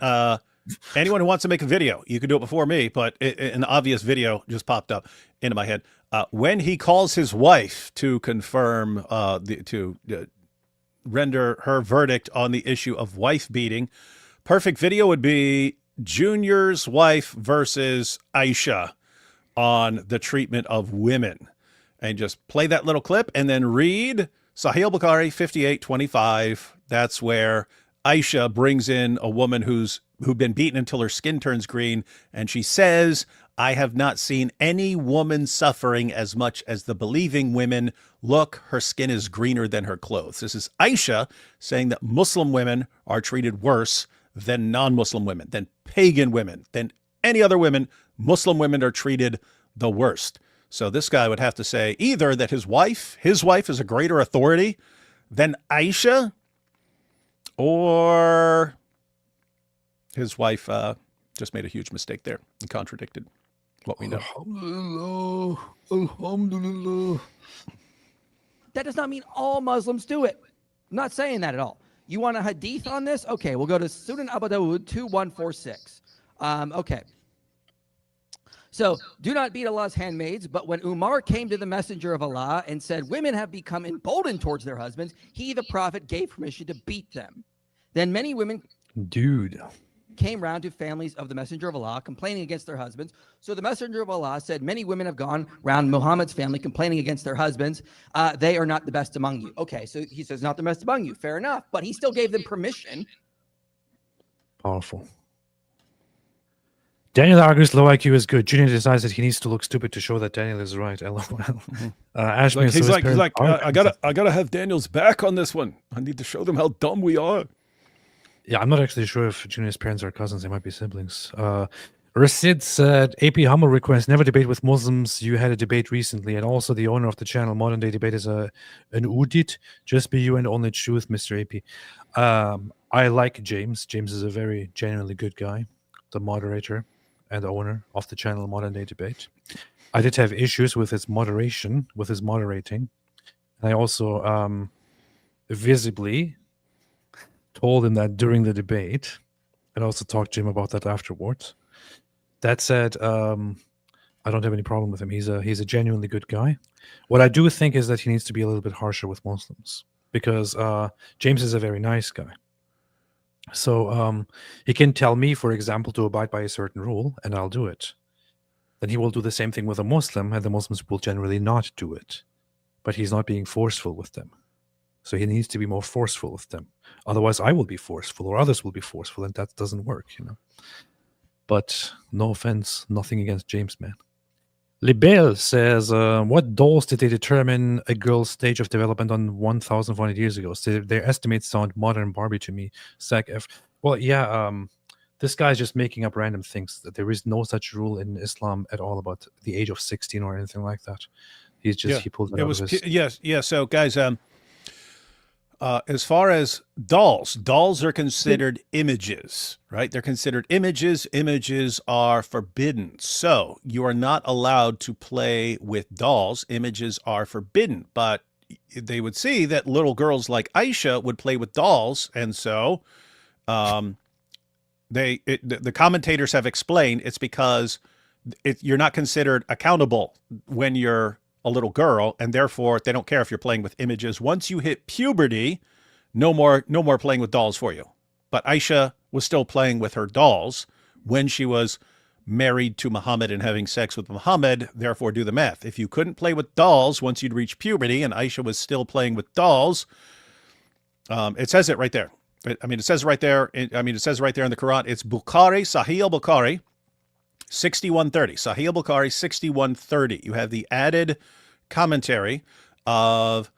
Anyone who wants to make a video, you can do it before me, but an obvious video just popped up into my head. When he calls his wife to confirm, render her verdict on the issue of wife beating, perfect video would be Junior's wife versus Aisha on the treatment of women. And just play that little clip and then read Sahih al-Bukhari 58:25. That's where Aisha brings in a woman who'd been beaten until her skin turns green, and she says, I have not seen any woman suffering as much as the believing women. Look, her skin is greener than her clothes. This is Aisha saying that Muslim women are treated worse than non-Muslim women, than pagan women, than any other women. Muslim women are treated the worst. So this guy would have to say either that his wife is a greater authority than Aisha, or his wife just made a huge mistake there and contradicted what we know. Alhamdulillah. Alhamdulillah. That does not mean all Muslims do it. I'm not saying that at all. You want a hadith on this? Okay, we'll go to Sunan Abu Dawud 2146. Okay. So, do not beat Allah's handmaids, but when Umar came to the messenger of Allah and said, women have become emboldened towards their husbands, he, the prophet, gave permission to beat them. Then many women came round to families of the messenger of Allah, complaining against their husbands. So the messenger of Allah said, many women have gone round Muhammad's family, complaining against their husbands. They are not the best among you. Okay, so he says, not the best among you. Fair enough. But he still gave them permission. Powerful. Daniel argues low IQ is good. Junior decides that he needs to look stupid to show that Daniel is right. LOL. He's like, I gotta have Daniel's back on this one. I need to show them how dumb we are. Yeah, I'm not actually sure if Junior's parents are cousins. They might be siblings. Rasid said, AP humble request, never debate with Muslims. You had a debate recently, and also the owner of the channel, Modern Day Debate, is an Udit. Just be you and only truth, Mr. AP. I like James. James is a very genuinely good guy, the moderator and owner of the channel Modern Day Debate. I did have issues with his moderation, with his moderating. And I also visibly told him that during the debate, and also talked to him about that afterwards. That said, I don't have any problem with him. He's a genuinely good guy. What I do think is that he needs to be a little bit harsher with Muslims, because James is a very nice guy. So he can tell me, for example, to abide by a certain rule, and I'll do it. Then he will do the same thing with a Muslim, and the Muslims will generally not do it. But he's not being forceful with them. So he needs to be more forceful with them. Otherwise, I will be forceful, or others will be forceful, and that doesn't work, you know. But no offense, nothing against James, man. Libel says, what dolls did they determine a girl's stage of development on 1,400 years ago? So their estimates sound modern Barbie to me. Zach F. Well, yeah, this guy's just making up random things. There is no such rule in Islam at all about the age of 16 or anything like that. He's just, he pulled it out of his... Yes. So, guys, as far as dolls are considered images, right? They're considered images. Images are forbidden. So you are not allowed to play with dolls. Images are forbidden. But they would see that little girls like Aisha would play with dolls. And so the commentators have explained it's because you're not considered accountable when you're a little girl, and therefore they don't care if you're playing with images. Once you hit puberty, no more playing with dolls for you. But Aisha was still playing with her dolls when she was married to Muhammad and having sex with Muhammad. Therefore, do the math. If you couldn't play with dolls once you'd reach puberty, and Aisha was still playing with dolls, it says it right there. It says right there. It says right there in the Quran. It's Bukhari, Sahih al-Bukhari, 6130. Sahih al-Bukhari 6130. You have the added commentary of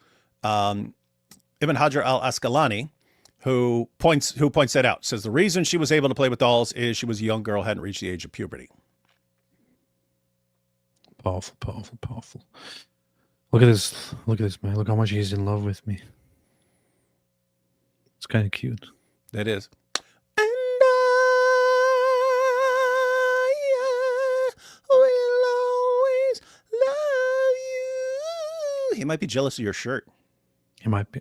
Ibn Hajar al-Asqalani, who points that out. Says the reason she was able to play with dolls is she was a young girl, hadn't reached the age of puberty. Powerful. Look at this man. Look how much he's in love with me. It's kind of cute. That is. He might be jealous of your shirt. He might be.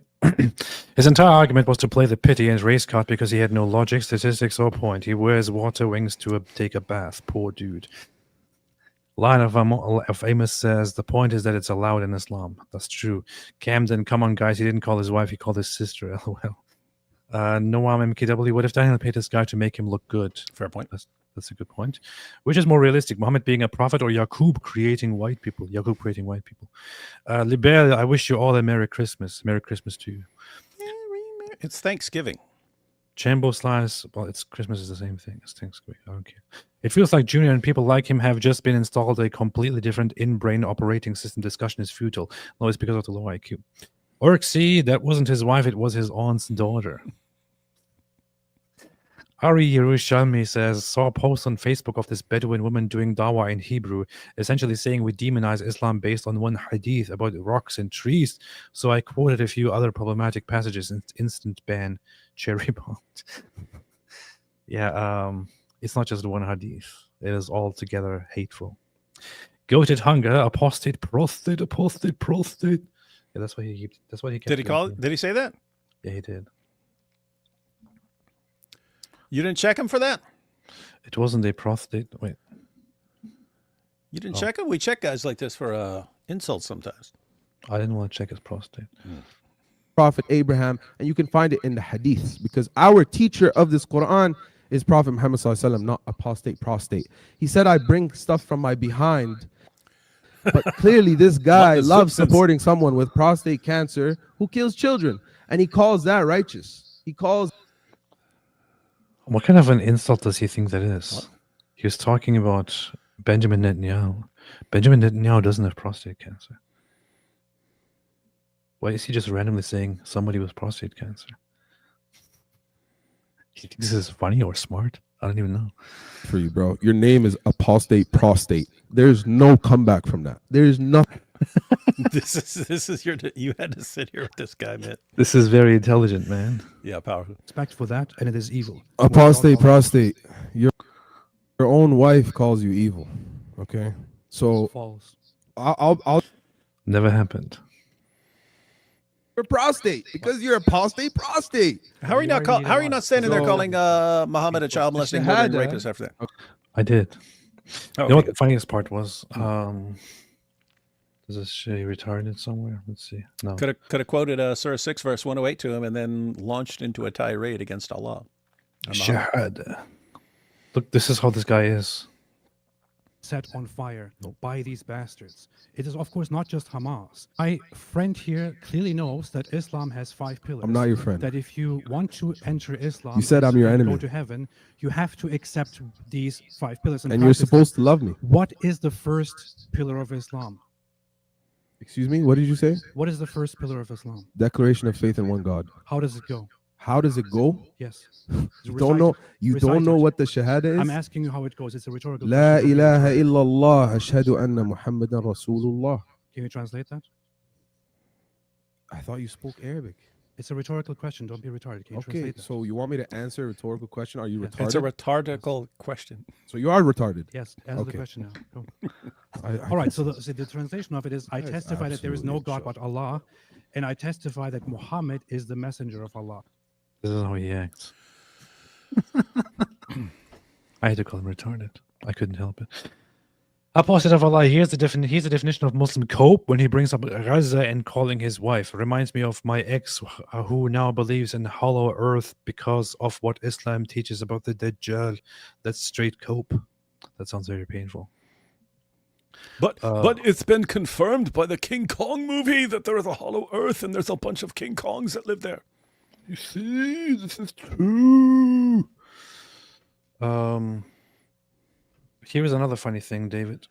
His entire argument was to play the pity and race card because he had no logic, statistics, or point. He wears water wings to take a bath. Poor dude. Line of Amos says, the point is that it's allowed in Islam. That's true. Camden, come on, guys. He didn't call his wife. He called his sister. LOL. Noam MKW, what if Daniel paid this guy to make him look good? Fair point. That's a good point. Which is more realistic, Muhammad being a prophet or Yaqub creating white people? Yaqub creating white people. Libel, I wish you all a Merry Christmas. Merry Christmas to you. It's Thanksgiving. Chambo Slice, well, it's Christmas is the same thing as Thanksgiving. I don't care. It feels like Junior and people like him have just been installed a completely different in-brain operating system. Discussion is futile. No, it's because of the low IQ. Orksy, that wasn't his wife, it was his aunt's daughter. Ari Yerushalmi says, saw a post on Facebook of this Bedouin woman doing dawah in Hebrew, essentially saying we demonize Islam based on one hadith about rocks and trees. So I quoted a few other problematic passages in instant ban, cherry bombed. Yeah, it's not just one hadith. It is altogether hateful. Goated hunger, apostate, prostate. Yeah, that's what he kept. Did he call it? Did he say that? Yeah, he did. You didn't check him for that? It wasn't a prostate. Wait. You didn't check him? We check guys like this for insults sometimes. I didn't want to check his prostate. Prophet Abraham, and you can find it in the hadiths, because our teacher of this Quran is Prophet Muhammad sallallahu alaihi wasallam, not apostate prostate. He said, I bring stuff from my behind. But clearly this guy loves supporting someone with prostate cancer who kills children, and he calls that righteous. He calls... What kind of an insult does he think that is? What? He was talking about Benjamin Netanyahu. Benjamin Netanyahu doesn't have prostate cancer. Why is he just randomly saying somebody with prostate cancer? You think this is funny or smart? I don't even know. For you, bro. Your name is Apostate Prostate. There's no comeback from that. There's nothing. This is you had to sit here with this guy, man. This is very intelligent, man. Yeah, powerful. Respect for that, and it is evil. Apostate, prostate. Your own wife calls you evil. Okay, so False. I'll Never happened. you're prostate because you're apostate, prostate. How are you not how are you not standing there calling Muhammad a child molesting murdering Shahada. rapist after that? I did. Oh, You know what okay. the funniest part was? Does this say retarded somewhere? Let's see. No. Could have quoted Surah 6 verse 108 to him and then launched into a tirade against Allah. Shahada. Look, this is how this guy is. Set on fire by these bastards. It is, of course, not just Hamas. My friend here clearly knows that Islam has 5 pillars. I'm not your friend. That if you want to enter Islam, You said I'm your and enemy. go to heaven, you have to accept these 5 pillars. And you're practice supposed them. to love me. What is the first pillar of Islam? Excuse me. What did you say? What is the first pillar of Islam? Declaration of faith in one God. How does it go? How does it go? Yes. You don't know. You don't know what the shahada is. I'm asking you how it goes. It's a rhetorical La question. ilaha illallah ashhadu anna Muhammadan Rasulullah. Can you translate that? I thought you spoke Arabic. It's a rhetorical question. Don't be retarded. Can you Okay, translate that? so you want me to answer a rhetorical question? Are you retarded? It's a rhetorical question. So you are retarded. Yes, answer the Okay. question now. Go. I All right, so the translation of it is, I That is testify that there is no absolutely God but Allah, and I testify that Muhammad is the messenger of Allah. This is how he acts. I had to call him retarded. I couldn't help it. Apostate of Allah, here's the definition of Muslim cope when he brings up Gaza and calling his wife. Reminds me of my ex who now believes in hollow earth because of what Islam teaches about the Dajjal. That's straight cope. That sounds very painful. But it's been confirmed by the King Kong movie that there is a hollow earth and there's a bunch of King Kongs that live there. You see, this is true. Here is another funny thing, David,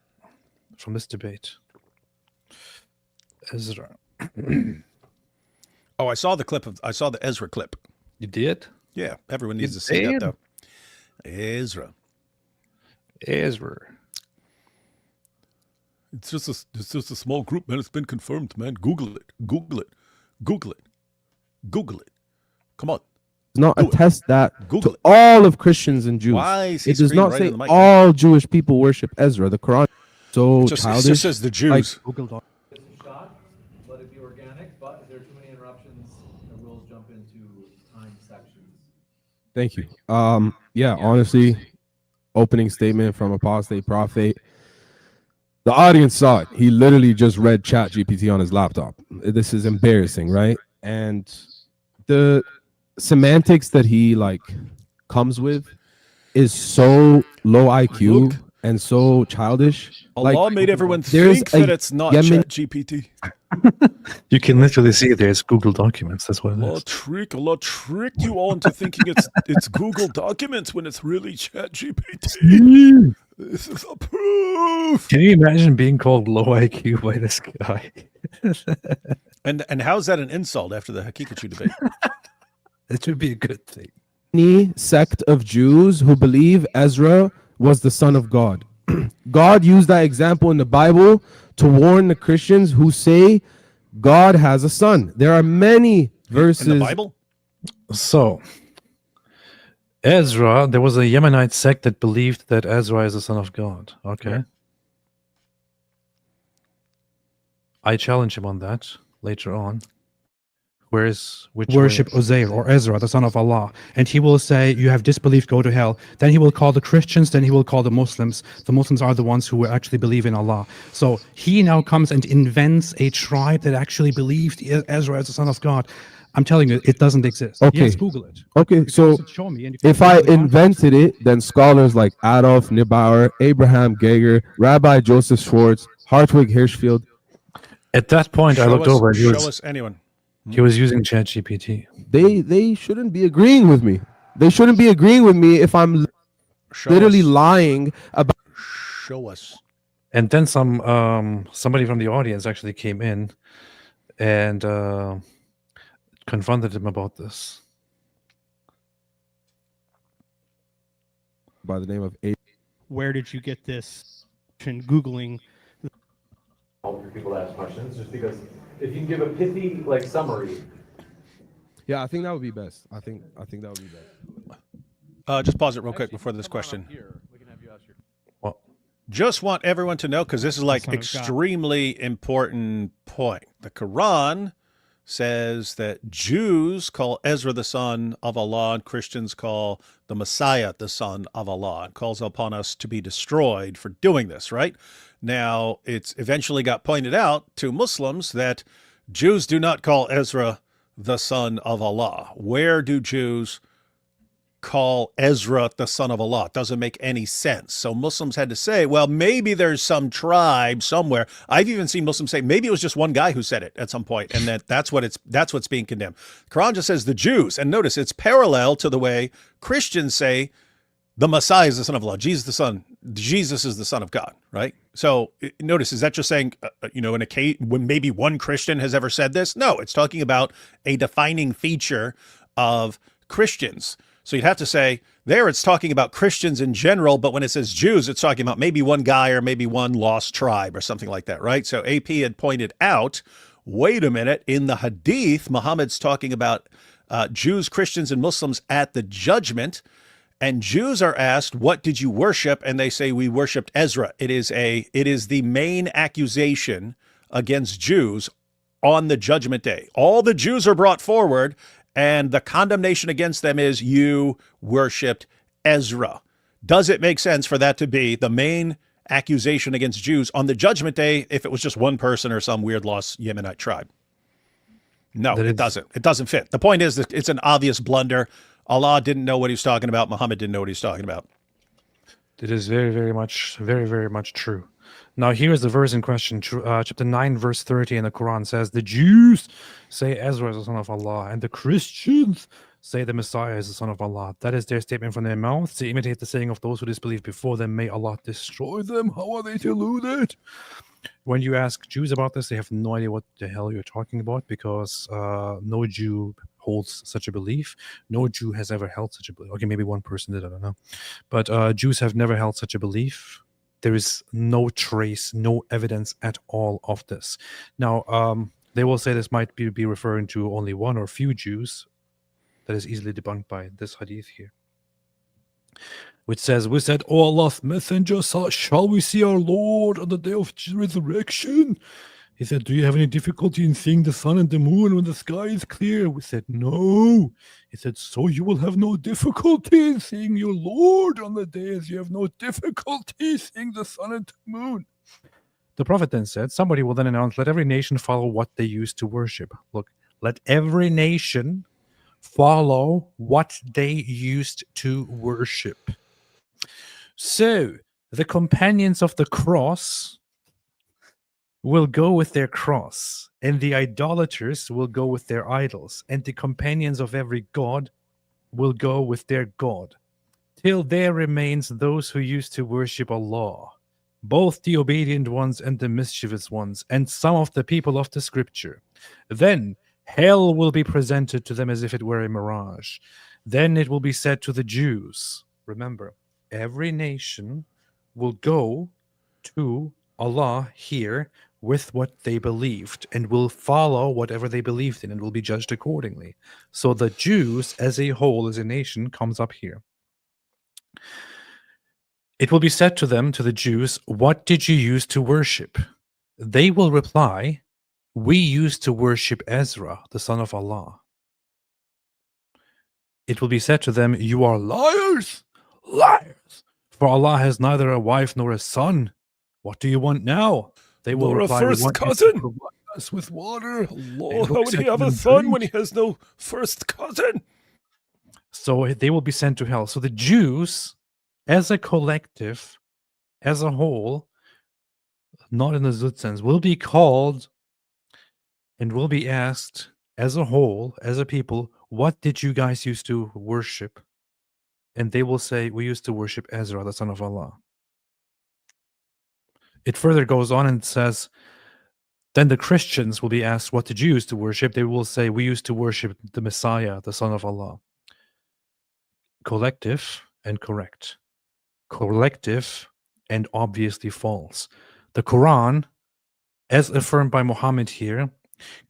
from this debate. Ezra. Oh, I saw the Ezra clip. You did? Yeah, everyone needs to see that did? though. Ezra. It's just a small group, man. It's been confirmed, man. Google it. Come on. does not Do it. attest that Google to it. all of Christians and Jews. Why is he It does screaming not right say in the mic? all Jewish people worship Ezra. The Quran is so It just childish. says the Jews. Google Doc. Shot, let it be organic, but if there are too many interruptions, the rules jump into time sections. Thank you. Yeah, honestly, opening statement from Apostate Prophet. The audience saw it. He literally just read Chat GPT on his laptop. This is embarrassing, right? And the semantics that he comes with is so low IQ Look. and so childish. Allah made everyone there's think a that it's not Yemen- ChatGPT. You can literally see it there. It's Google Documents. That's what it is. Allah tricked you all into thinking it's Google Documents when it's really ChatGPT. This is a proof. Can you imagine being called low IQ by this guy? And how's that an insult after the Hakikachu debate? It would be a good thing. Any sect of Jews who believe Ezra was the son of God. God used that example in the Bible to warn the Christians who say God has a son. There are many verses. In the Bible? So, Ezra, there was a Yemenite sect that believed that Ezra is the son of God. Okay. Yeah. I challenge him on that later on. Which Worship way? Uzair or Ezra, the son of Allah. And he will say, you have disbelieved, go to hell. Then he will call the Christians, then he will call the Muslims. The Muslims are the ones who actually believe in Allah. So he now comes and invents a tribe that actually believed Ezra as the son of God. I'm telling you, it doesn't exist. Okay. Yes, Google it. Okay, You can so also show me, and you can if I Google the invented it, then scholars like Adolf Neubauer, Abraham Geiger, Rabbi Joseph Schwartz, Hartwig Hirschfeld. At that point, I looked over and Show us anyone. he was using ChatGPT. They shouldn't be agreeing with me. They shouldn't be agreeing with me if I'm Show literally us. lying about. Show us. And then somebody from the audience actually came in and confronted him about this. By the name of Where did you get this? Googling. All your people I'll ask questions, just because if you can give a pithy like summary. Yeah, I think that would be best. I think that would be best. Just pause it real quick before this question. We can have you ask your Well, Just want everyone to know, because this is like extremely important point. The Quran says that Jews call Ezra the son of Allah, and Christians call the Messiah the son of Allah, and calls upon us to be destroyed for doing this, right? Now, it's eventually got pointed out to Muslims that Jews do not call Ezra the son of Allah. Where do Jews call Ezra the son of Allah? It doesn't make any sense. So Muslims had to say, well, maybe there's some tribe somewhere. I've even seen Muslims say maybe it was just one guy who said it at some point, and that's what's being condemned. The Quran just says the Jews, and notice it's parallel to the way Christians say the Messiah is the son of Allah. Jesus is the son of God, right? So notice, is that just saying, in a case when maybe one Christian has ever said this? No, it's talking about a defining feature of Christians. So you'd have to say there it's talking about Christians in general, but when it says Jews, it's talking about maybe one guy or maybe one lost tribe or something like that, right? So AP had pointed out, wait a minute, in the Hadith, Muhammad's talking about Jews, Christians, and Muslims at the judgment, and Jews are asked, what did you worship? And they say, we worshiped Ezra. It is the main accusation against Jews on the judgment day. All the Jews are brought forward, and the condemnation against them is you worshipped Ezra. Does it make sense for that to be the main accusation against Jews on the judgment day if it was just one person or some weird lost Yemenite tribe? No, it doesn't. It doesn't fit. The point is that it's an obvious blunder. Allah didn't know what he was talking about. Muhammad didn't know what he was talking about. it is very, very much true. Now, here's the verse in question. Chapter 9, verse 30 in the Quran says, the Jews say Ezra is the son of Allah, and the Christians say the Messiah is the son of Allah. That is their statement from their mouths to imitate the saying of those who disbelieve before them. May Allah destroy them. How are they to do that? When you ask Jews about this, they have no idea what the hell you're talking about, because no Jew holds such a belief. No Jew has ever held such a belief. Okay, maybe one person did, I don't know. But Jews have never held such a belief. There is no trace, no evidence at all of this. Now, they will say this might be referring to only one or few Jews. That is easily debunked by this hadith here, which says, we said, O Allah's messenger, shall we see our Lord on the day of resurrection? He said, do you have any difficulty in seeing the sun and the moon when the sky is clear? We said, no. He said, so you will have no difficulty in seeing your Lord on the day as you have no difficulty seeing the sun and the moon. The Prophet then said, somebody will then announce, let every nation follow what they used to worship. Look, let every nation follow what they used to worship. So, the companions of the cross will go with their cross, and the idolaters will go with their idols, and the companions of every god will go with their god, till there remains those who used to worship Allah, both the obedient ones and the mischievous ones, and some of the people of the scripture. Then hell will be presented to them as if it were a mirage. Then it will be said to the Jews, remember, every nation will go to Allah here with what they believed and will follow whatever they believed in and will be judged accordingly. So the Jews as a whole, as a nation, comes up here. It will be said to them, to the Jews, what did you use to worship? They will reply, we used to worship Ezra, the son of Allah. It will be said to them, you are liars, liars, for Allah has neither a wife nor a son. What do you want now? They will reply, a first cousin. Provide us with water. Lord, how would he have a son when he has no first cousin? So they will be sent to hell. So the Jews, as a collective, as a whole, not in the Zut sense, will be called and will be asked as a whole, as a people, what did you guys used to worship? And they will say, we used to worship Ezra, the son of Allah. It further goes on and says, then the Christians will be asked, what did you use to worship? They will say, we used to worship the Messiah, the son of Allah. Collective and correct. Collective and obviously false. The Quran, as affirmed by Muhammad here,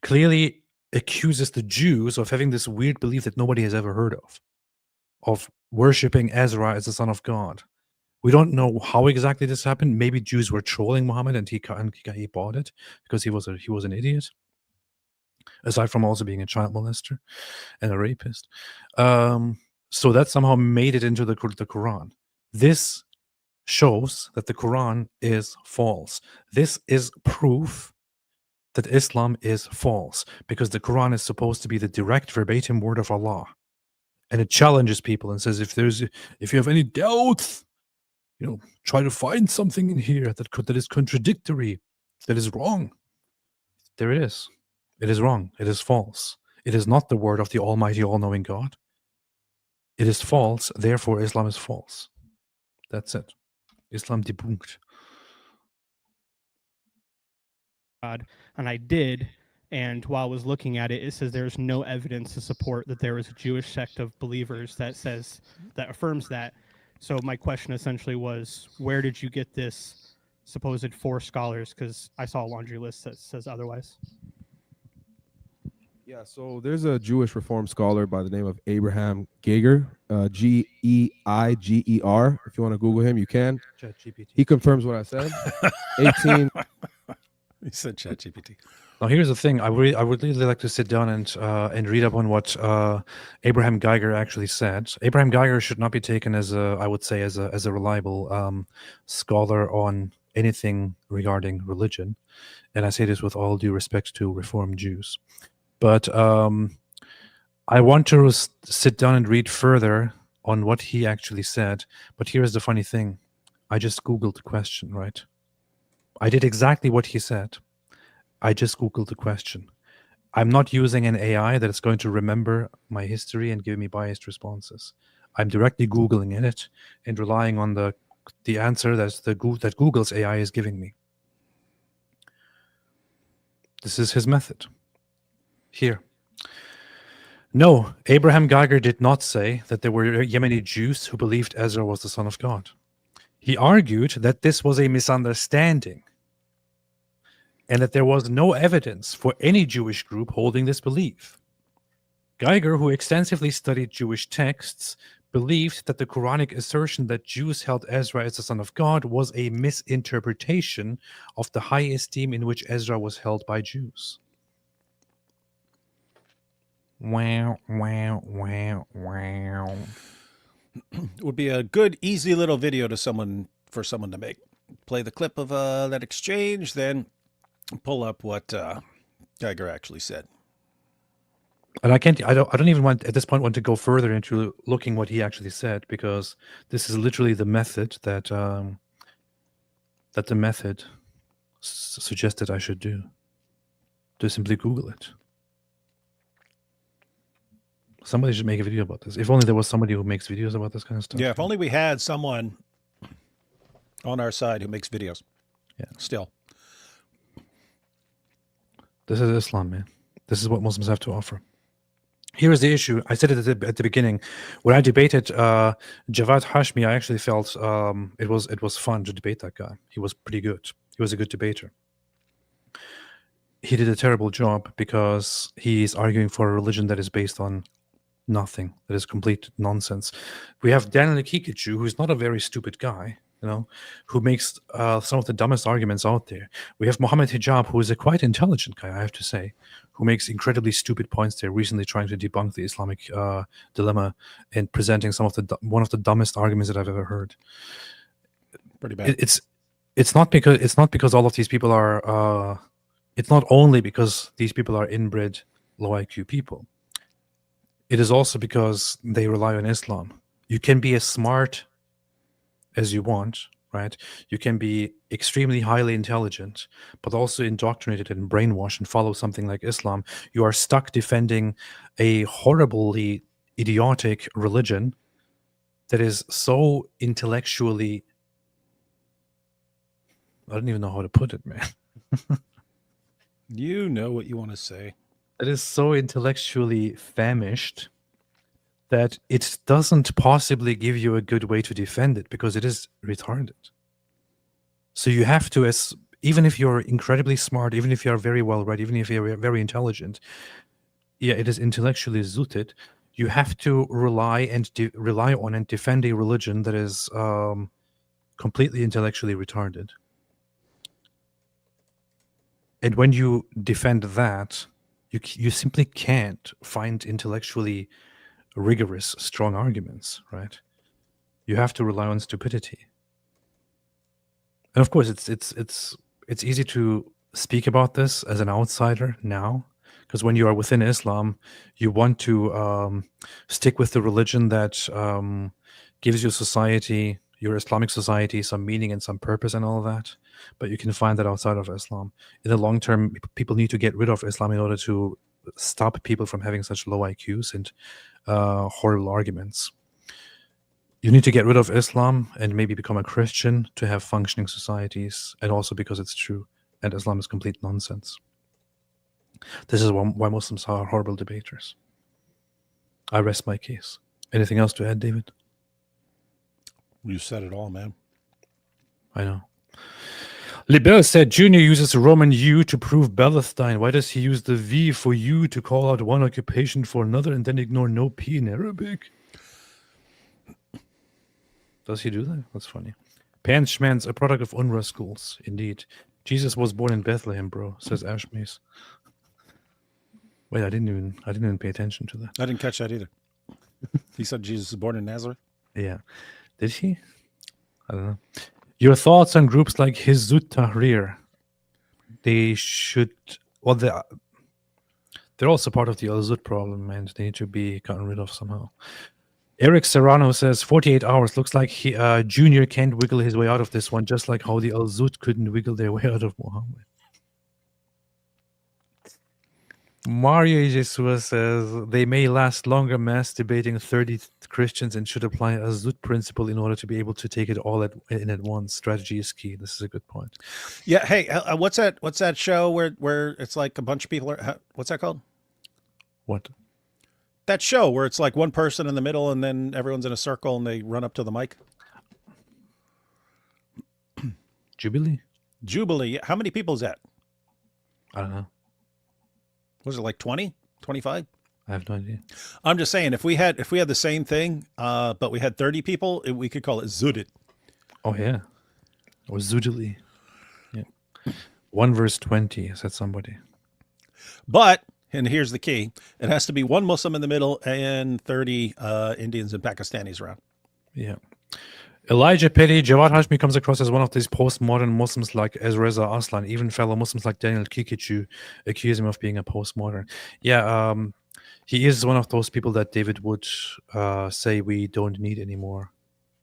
clearly accuses the Jews of having this weird belief that nobody has ever heard of worshipping Ezra as the son of God. We don't know how exactly this happened. Maybe Jews were trolling Muhammad and he bought it because he was an idiot. Aside from also being a child molester and a rapist. So that somehow made it into the Quran. This shows that the Quran is false. This is proof that Islam is false, because the Quran is supposed to be the direct verbatim word of Allah. And it challenges people and says, if you have any doubts, try to find something in here that is contradictory, that is wrong. There it is. It is wrong. It is false. It is not the word of the Almighty, all-knowing God. It is false. Therefore, Islam is false. That's it. Islam debunked. God, and I did. And while I was looking at it, it says there's no evidence to support that there is a Jewish sect of believers that affirms that. So my question essentially was, where did you get this supposed 4 scholars? Because I saw a laundry list that says otherwise. Yeah, so there's a Jewish Reform scholar by the name of Abraham Geiger, Geiger. If you want to Google him, you can. He confirms what I said. 18. He said ChatGPT. Now, here's the thing. I would really like to sit down and read up on what Abraham Geiger actually said. Abraham Geiger should not be taken as a reliable scholar on anything regarding religion, and I say this with all due respect to Reform Jews. But I want to sit down and read further on what he actually said. But here's the funny thing. I just Googled the question, right? I did exactly what he said. I just Googled the question. I'm not using an AI that is going to remember my history and give me biased responses. I'm directly Googling it and relying on the answer that Google's AI is giving me. This is his method. Here. No, Abraham Geiger did not say that there were Yemeni Jews who believed Ezra was the son of God. He argued that this was a misunderstanding and that there was no evidence for any Jewish group holding this belief. Geiger, who extensively studied Jewish texts, believed that the Quranic assertion that Jews held Ezra as the son of God was a misinterpretation of the high esteem in which Ezra was held by Jews. Wow, wow, wow, wow. Would be a good, easy little video for someone to make. Play the clip of that exchange, then pull up what Geiger actually said. And I don't even want at this point want to go further into looking what he actually said, because this is literally the method that the method suggested I should do. To simply Google it. Somebody should make a video about this. If only there was somebody who makes videos about this kind of stuff. Yeah, if only we had someone on our side who makes videos. Yeah. Still. This is Islam, man. This is what Muslims have to offer. Here is the issue. I said it at the beginning. When I debated Javad Hashmi, I actually felt it was fun to debate that guy. He was pretty good. He was a good debater. He did a terrible job because he's arguing for a religion that is based on nothing, that is complete nonsense. We have Daniel Kikuchu, who's not a very stupid guy, who makes some of the dumbest arguments out there. We have Mohammed Hijab, who is a quite intelligent guy, I have to say, who makes incredibly stupid points there, recently trying to debunk the Islamic dilemma and presenting one of the dumbest arguments that I've ever heard. Pretty bad. It's not because all of these people are it's not only because these people are inbred low IQ people. It is also because they rely on Islam. You can be as smart as you want, right? You can be extremely highly intelligent, but also indoctrinated and brainwashed and follow something like Islam. You are stuck defending a horribly idiotic religion that is so intellectually, I don't even know how to put it, man. You know what you want to say. It is so intellectually famished that it doesn't possibly give you a good way to defend it because it is retarded. So you have to, as even if you're incredibly smart, even if you're very well read, even if you're very intelligent, yeah, it is intellectually zooted. You have to rely on and defend a religion that is completely intellectually retarded. And when you defend that, you simply can't find intellectually rigorous, strong arguments, right? You have to rely on stupidity. And of course, it's easy to speak about this as an outsider now, because when you are within Islam, you want to stick with the religion that gives your society, your Islamic society, some meaning and some purpose and all of that. But you can find that outside of Islam. In the long term, people need to get rid of Islam in order to stop people from having such low IQs and horrible arguments. You need to get rid of Islam and maybe become a Christian to have functioning societies, and also because it's true, and Islam is complete nonsense. This is why Muslims are horrible debaters. I rest my case. Anything else to add, David? You said it all, man. I know. Libel said Junior uses Roman U to prove Palestine. Why does he use the V for U to call out one occupation for another and then ignore no P in Arabic? Does he do that? That's funny. Panschman's a product of UNRWA schools. Indeed. Jesus was born in Bethlehem, bro, says Ashmace. Wait, I didn't even pay attention to that. I didn't catch that either. He said Jesus was born in Nazareth? Yeah. Did he? I don't know. Your thoughts on groups like Hizbut Tahrir? They should... Well, they're also part of the Al-Zut problem, and they need to be gotten rid of somehow. Eric Serrano says 48 hours. Looks like Junior can't wiggle his way out of this one, just like how the Al-Zut couldn't wiggle their way out of Muhammad. Mario Jesus says they may last longer mass debating 30 Christians and should apply a Zut principle in order to be able to take it all in at once. Strategy is key. This is a good point. Yeah. Hey, what's that show where it's like a bunch of people are? What's that called? What? That show where it's like one person in the middle and then everyone's in a circle and they run up to the mic. Jubilee. Jubilee. How many people is that? I don't know. Was it like 20, 25? I have no idea. I'm just saying, if we had the same thing, but we had 30 people, we could call it Zudit. Oh yeah, or Zudili. Yeah, 1 verse 20 said somebody. But and here's the key: it has to be one Muslim in the middle and 30 Indians and Pakistanis around. Yeah. Elijah Petty, Jawad Hashmi comes across as one of these postmodern Muslims like Ezreza Aslan. Even fellow Muslims like Daniel Kikichu accuse him of being a postmodern. Yeah, he is one of those people that David would say we don't need anymore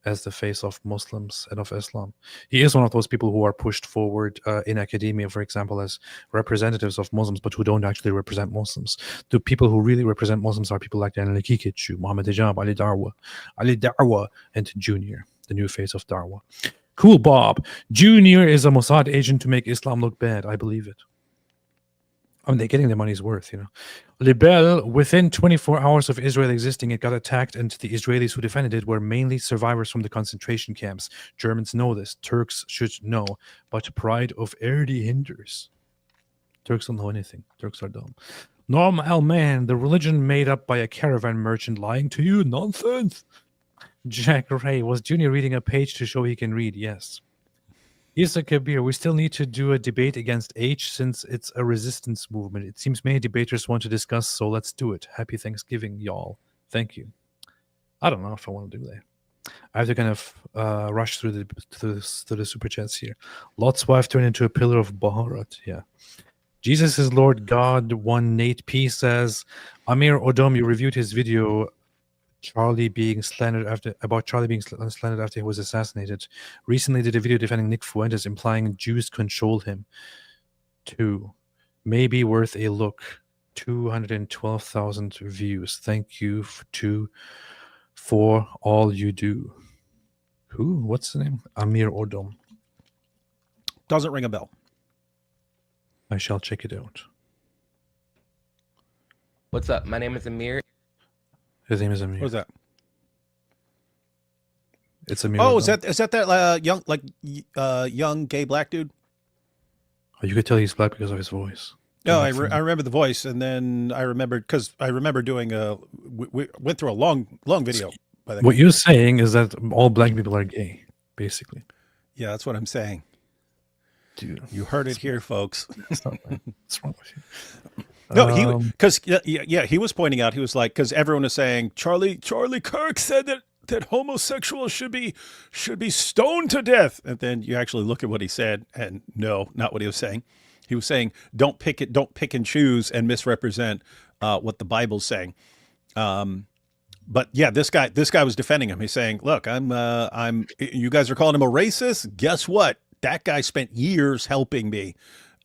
as the face of Muslims and of Islam. He is one of those people who are pushed forward in academia, for example, as representatives of Muslims, but who don't actually represent Muslims. The people who really represent Muslims are people like Daniel Kikichu, Muhammad Hijab, Ali Darwa, and Junior, the new face of Darwa. Cool Bob. Junior is a Mossad agent to make Islam look bad. I believe it. I mean, they're getting their money's worth, you know. Libel, within 24 hours of Israel existing, it got attacked, and the Israelis who defended it were mainly survivors from the concentration camps. Germans know this. Turks should know. But pride of Erdi hinders. Turks don't know anything. Turks are dumb. Norm Al-Man, the religion made up by a caravan merchant lying to you. Nonsense. Jack Ray, was Junior reading a page to show he can read? Yes. Isa Kabir, we still need to do a debate against H since it's a resistance movement. It seems many debaters want to discuss, so let's do it. Happy Thanksgiving, y'all. Thank you. I don't know if I want to do that. I have to kind of rush through the super chats here. Lot's wife turned into a pillar of Baharat. Yeah. Jesus is Lord God. 1 Nate P says, Amir Odom, you reviewed his video Charlie being slandered after he was assassinated. Recently did a video defending Nick Fuentes, implying Jews controlled him. 2. Maybe worth a look. 212,000 views. Thank you for all you do. Who? What's the name? Amir Odom. Doesn't ring a bell. I shall check it out. What's up? My name is Amir. His name is Amir. What's that? It's Amir. Oh, Odom. is that young gay black dude? You could tell he's black because of his voice. No, I remember the voice, and then I remembered because I remember doing we went through a long video. By that What you're saying is that all black people are gay, basically. Yeah, that's what I'm saying. Dude, you heard it here, folks. What's wrong with you? No, because he was pointing out, he was like, because everyone is saying Charlie Kirk said that homosexuals should be stoned to death, and then you actually look at what he said, and no, not what he was saying. He was saying don't pick and choose and misrepresent what the Bible's saying. But yeah, this guy was defending him. He's saying, look, you guys are calling him a racist. Guess what? That guy spent years helping me.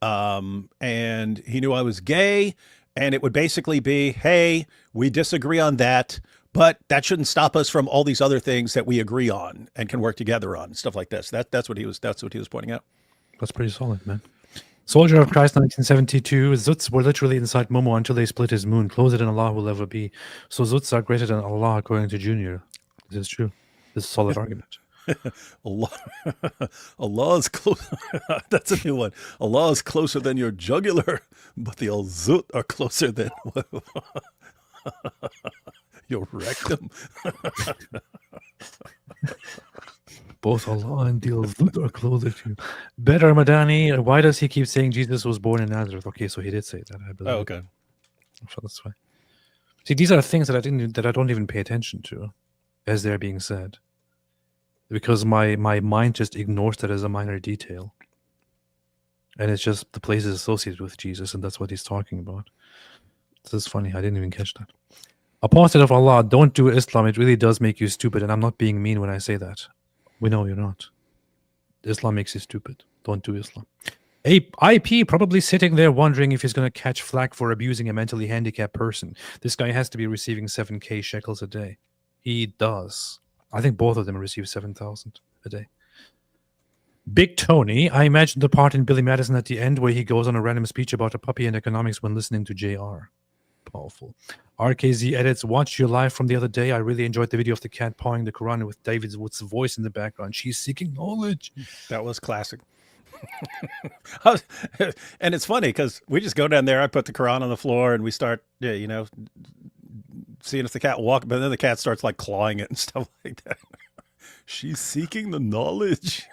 And he knew I was gay, and it would basically be, hey, we disagree on that, but that shouldn't stop us from all these other things that we agree on and can work together on, stuff like this. That's what he was pointing out. That's pretty solid, man. Soldier of Christ 1972, Zuts were literally inside Momo until they split his moon. Closer than Allah will ever be. So Zuts are greater than Allah according to Junior. This is true. This is a solid argument. Allah is close. That's a new one. Allah is closer than your jugular, but the Al-Zut are closer than your rectum. Both Allah and the Al-Zut are closer to you. Better Madani, why does he keep saying Jesus was born in Nazareth? Okay, so he did say that, I believe. Oh, okay. So that's fine. See, these are things that I don't even pay attention to as they're being said. Because my mind just ignores that as a minor detail. And it's just the places associated with Jesus, and that's what he's talking about. This is funny. I didn't even catch that. Apostate of Allah, don't do Islam. It really does make you stupid, and I'm not being mean when I say that. We know you're not. Islam makes you stupid. Don't do Islam. IP probably sitting there wondering if he's going to catch flack for abusing a mentally handicapped person. This guy has to be receiving 7K shekels a day. He does. I think both of them receive 7,000 a day. Big Tony, I imagine the part in Billy Madison at the end where he goes on a random speech about a puppy and economics when listening to JR. Powerful. RKZ edits, watch your live from the other day. I really enjoyed the video of the cat pawing the Quran with David Wood's voice in the background. She's seeking knowledge. That was classic. And it's funny because we just go down there, I put the Quran on the floor, and we start, seeing if the cat will walk, but then the cat starts like clawing it and stuff like that. She's seeking the knowledge.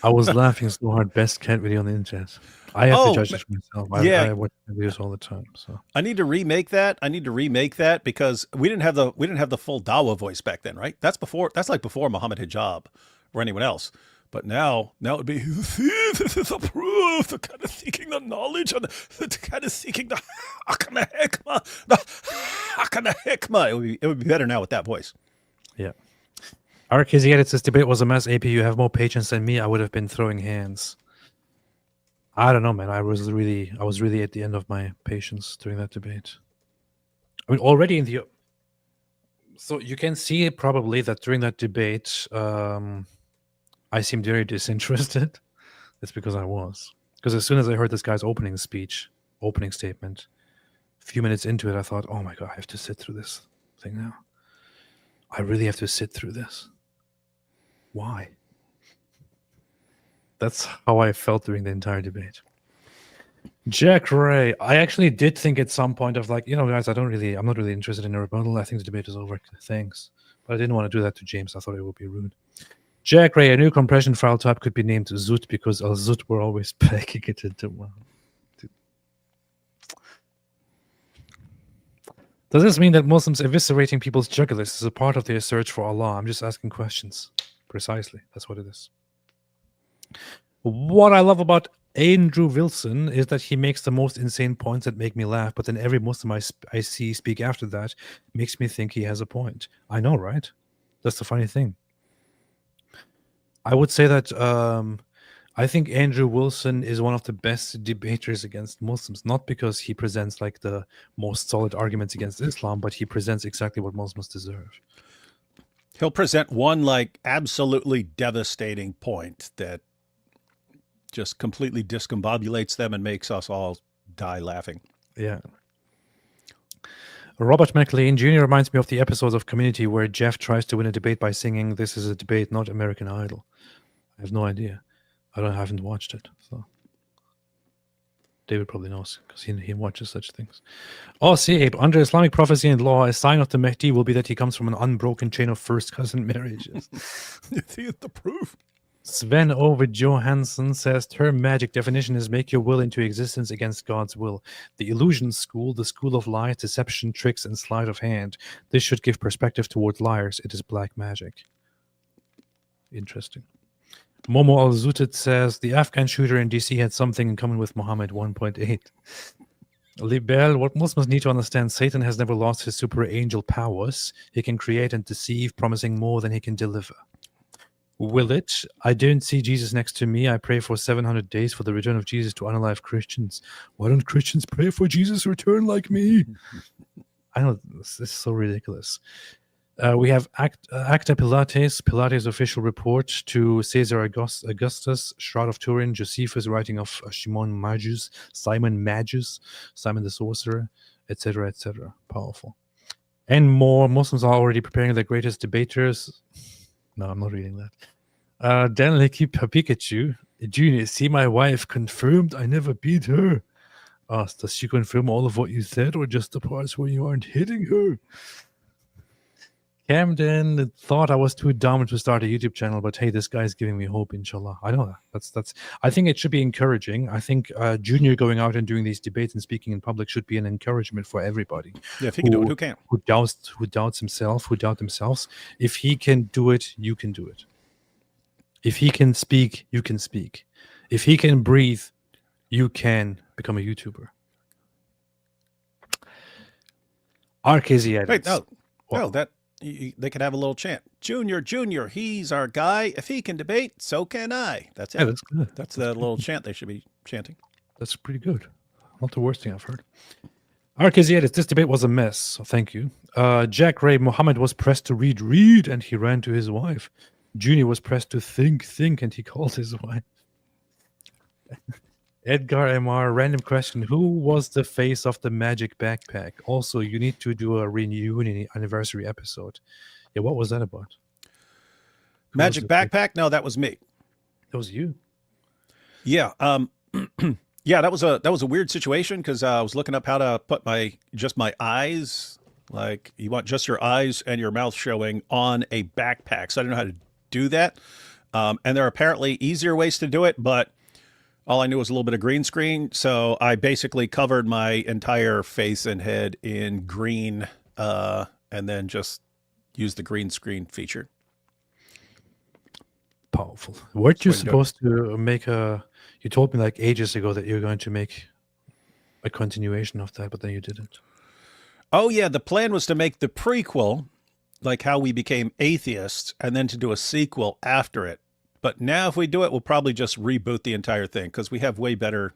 I was laughing so hard. Best cat video on the internet. I have to judge this myself. I watch videos all the time. So I need to remake that. Because we didn't have the full Dawa voice back then, right? That's like before Muhammad Hijab or anyone else. But now it would be, this is a proof. The cat is seeking the knowledge, and the cat is seeking the Hakana Hikmah. It would be better now with that voice. Yeah. RKZ edits, this debate was a mess. AP, you have more patience than me. I would have been throwing hands. I don't know, man. I was really at the end of my patience during that debate. I mean, already in the... So you can see probably that during that debate, I seemed very disinterested. That's because I was. Because as soon as I heard this guy's opening statement, a few minutes into it, I thought, oh my God, I have to sit through this thing now. I really have to sit through this. Why? That's how I felt during the entire debate. Jack Ray, I actually did think at some point of like, guys, I'm not really interested in a rebuttal. I think the debate is over. Thanks. But I didn't want to do that to James. I thought it would be rude. Jack Ray, a new compression file type could be named Zut because Al-Zut were always packing it into one. Does this mean that Muslims eviscerating people's jugulars is a part of their search for Allah? I'm just asking questions. Precisely. That's what it is. What I love about Andrew Wilson is that he makes the most insane points that make me laugh, but then every Muslim I see speak after that makes me think he has a point. I know, right? That's the funny thing. I would say that I think Andrew Wilson is one of the best debaters against Muslims, not because he presents like the most solid arguments against Islam, but he presents exactly what Muslims deserve. He'll present one like absolutely devastating point that just completely discombobulates them and makes us all die laughing. Yeah. Robert McLean Jr. reminds me of the episodes of Community where Jeff tries to win a debate by singing, "This is a debate, not American Idol." I have no idea. I haven't watched it. So David probably knows because he watches such things. Oh, see, Abe, under Islamic prophecy and law, a sign of the Mahdi will be that he comes from an unbroken chain of first cousin marriages. You see the proof. Sven Ove Johansson says term magic definition is make your will into existence against God's will. The illusion school, the school of lies, deception, tricks, and sleight of hand. This should give perspective towards liars. It is black magic. Interesting. Momo Al-Zutit says the Afghan shooter in DC had something in common with Muhammad 1.8. Libel, what Muslims need to understand, Satan has never lost his super angel powers. He can create and deceive, promising more than he can deliver. Will it? I don't see Jesus next to me. I pray for 700 days for the return of Jesus to unalive Christians. Why don't Christians pray for Jesus' return like me? I know, this is so ridiculous. We have Acta Pilates' official report to Caesar Augustus, Shroud of Turin, Josephus, writing of Simon Magus, Simon the Sorcerer, etc., etc. Powerful. And more. Muslims are already preparing their greatest debaters. No, I'm not reading that. Daniel keep Pikachu. Junior, see my wife confirmed I never beat her. Does she confirm all of what you said or just the parts where you aren't hitting her? Camden thought I was too dumb to start a YouTube channel, but hey, this guy's giving me hope, inshallah. I know that. That's. I think it should be encouraging. I think Junior going out and doing these debates and speaking in public should be an encouragement for everybody. Yeah, if he can do it, who can't? Who doubts himself, who doubt themselves. If he can do it, you can do it. If he can speak, you can speak. If he can breathe, you can become a YouTuber. RKZ. Wait, no, that. They could have a little chant. Junior, he's our guy. If he can debate, so can I. That's it. Yeah, that's good. That's the little chant they should be chanting. That's pretty good. Not the worst thing I've heard. RKZ, this debate was a mess. So thank you. Jack Ray, Muhammad was pressed to read, and he ran to his wife. Junior was pressed to think, and he called his wife. Edgar MR, random question. Who was the face of the magic backpack? Also, you need to do a reunion anniversary episode. Yeah, what was that about? Magic backpack? No, that was me. That was you? Yeah. Yeah, that was a weird situation because I was looking up how to put my eyes, like you want just your eyes and your mouth showing on a backpack. So I didn't know how to do that. And there are apparently easier ways to do it, but all I knew was a little bit of green screen, so I basically covered my entire face and head in green, and then just used the green screen feature. Powerful. Weren't you supposed to make you told me like ages ago that you were going to make a continuation of that, but then you didn't. Oh yeah, the plan was to make the prequel, like how we became atheists, and then to do a sequel after it. But now if we do it, we'll probably just reboot the entire thing because we have way better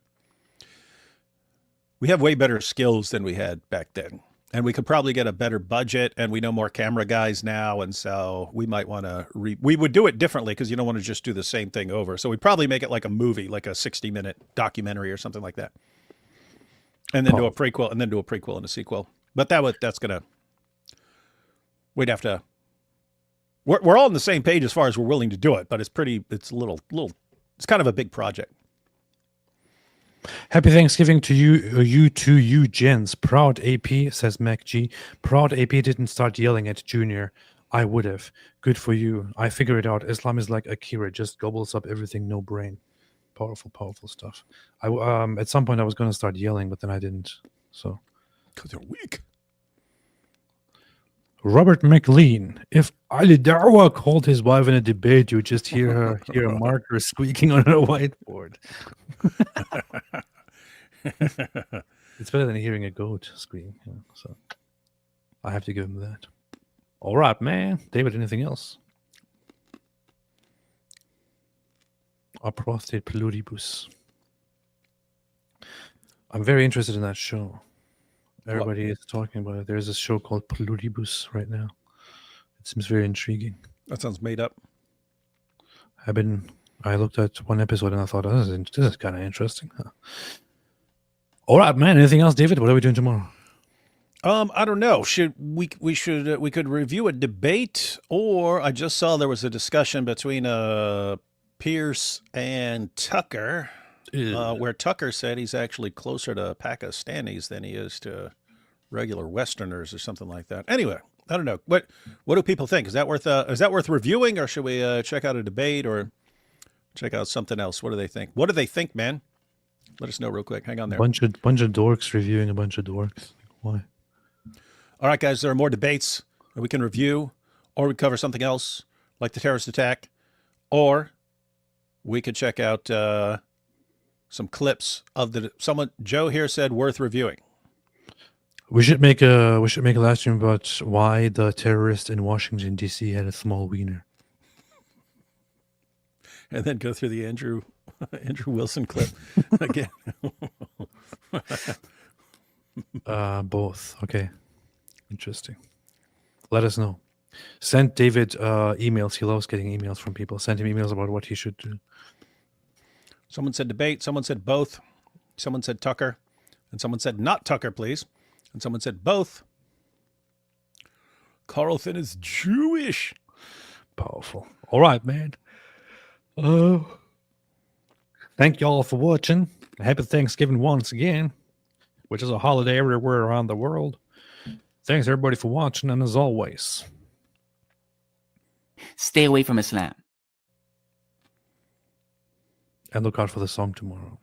skills than we had back then. And we could probably get a better budget, and we know more camera guys now. And so we might want to we would do it differently because you don't want to just do the same thing over. So we'd probably make it like a movie, like a 60-minute documentary or something like that. And then do a prequel, and then do a prequel and a sequel. But we'd have to. We're all on the same page as far as we're willing to do it, but it's it's kind of a big project. Happy Thanksgiving to you gents. Proud AP, says Mac G. Proud AP didn't start yelling at Junior. I would have. Good for you. I figure it out. Islam is like Akira, just gobbles up everything, no brain. Powerful, powerful stuff. At some point I was going to start yelling, but then I didn't. So, because you're weak. Robert McLean. If Ali Darwa called his wife in a debate, you just hear a marker squeaking on a whiteboard. It's better than hearing a goat scream. Yeah, so I have to give him that. All right, man. David, anything else? Apostate pluribus. I'm very interested in that show. Everybody is talking about it. There's a show called Pluribus right now. It seems very intriguing. That sounds made up. I looked at one episode and I thought, oh, this is kind of interesting. Huh? All right, man. Anything else, David? What are we doing tomorrow? I don't know. We could review a debate, or I just saw there was a discussion between Pierce and Tucker. where Tucker said he's actually closer to Pakistanis than he is to regular Westerners or something like that. Anyway, I don't know. What do people think? Is that worth reviewing, or should we check out a debate or check out something else? What do they think? What do they think, man? Let us know real quick. Hang on there. Bunch of dorks reviewing a bunch of dorks. Why? All right, guys. There are more debates that we can review, or we cover something else like the terrorist attack, or we could check out some clips of someone. Joe here said worth reviewing. We should make a live stream about why the terrorist in Washington D.C. had a small wiener, and then go through the Andrew Wilson clip again. Both. Okay. Interesting. Let us know. Send David emails. He loves getting emails from people. Send him emails about what he should do. Someone said debate. Someone said both. Someone said Tucker. And someone said not Tucker, please. And someone said both. Carlson is Jewish. Powerful. All right, man. Thank y'all for watching. Happy Thanksgiving once again, which is a holiday everywhere around the world. Thanks, everybody, for watching. And as always, stay away from Islam. And look out for the song tomorrow.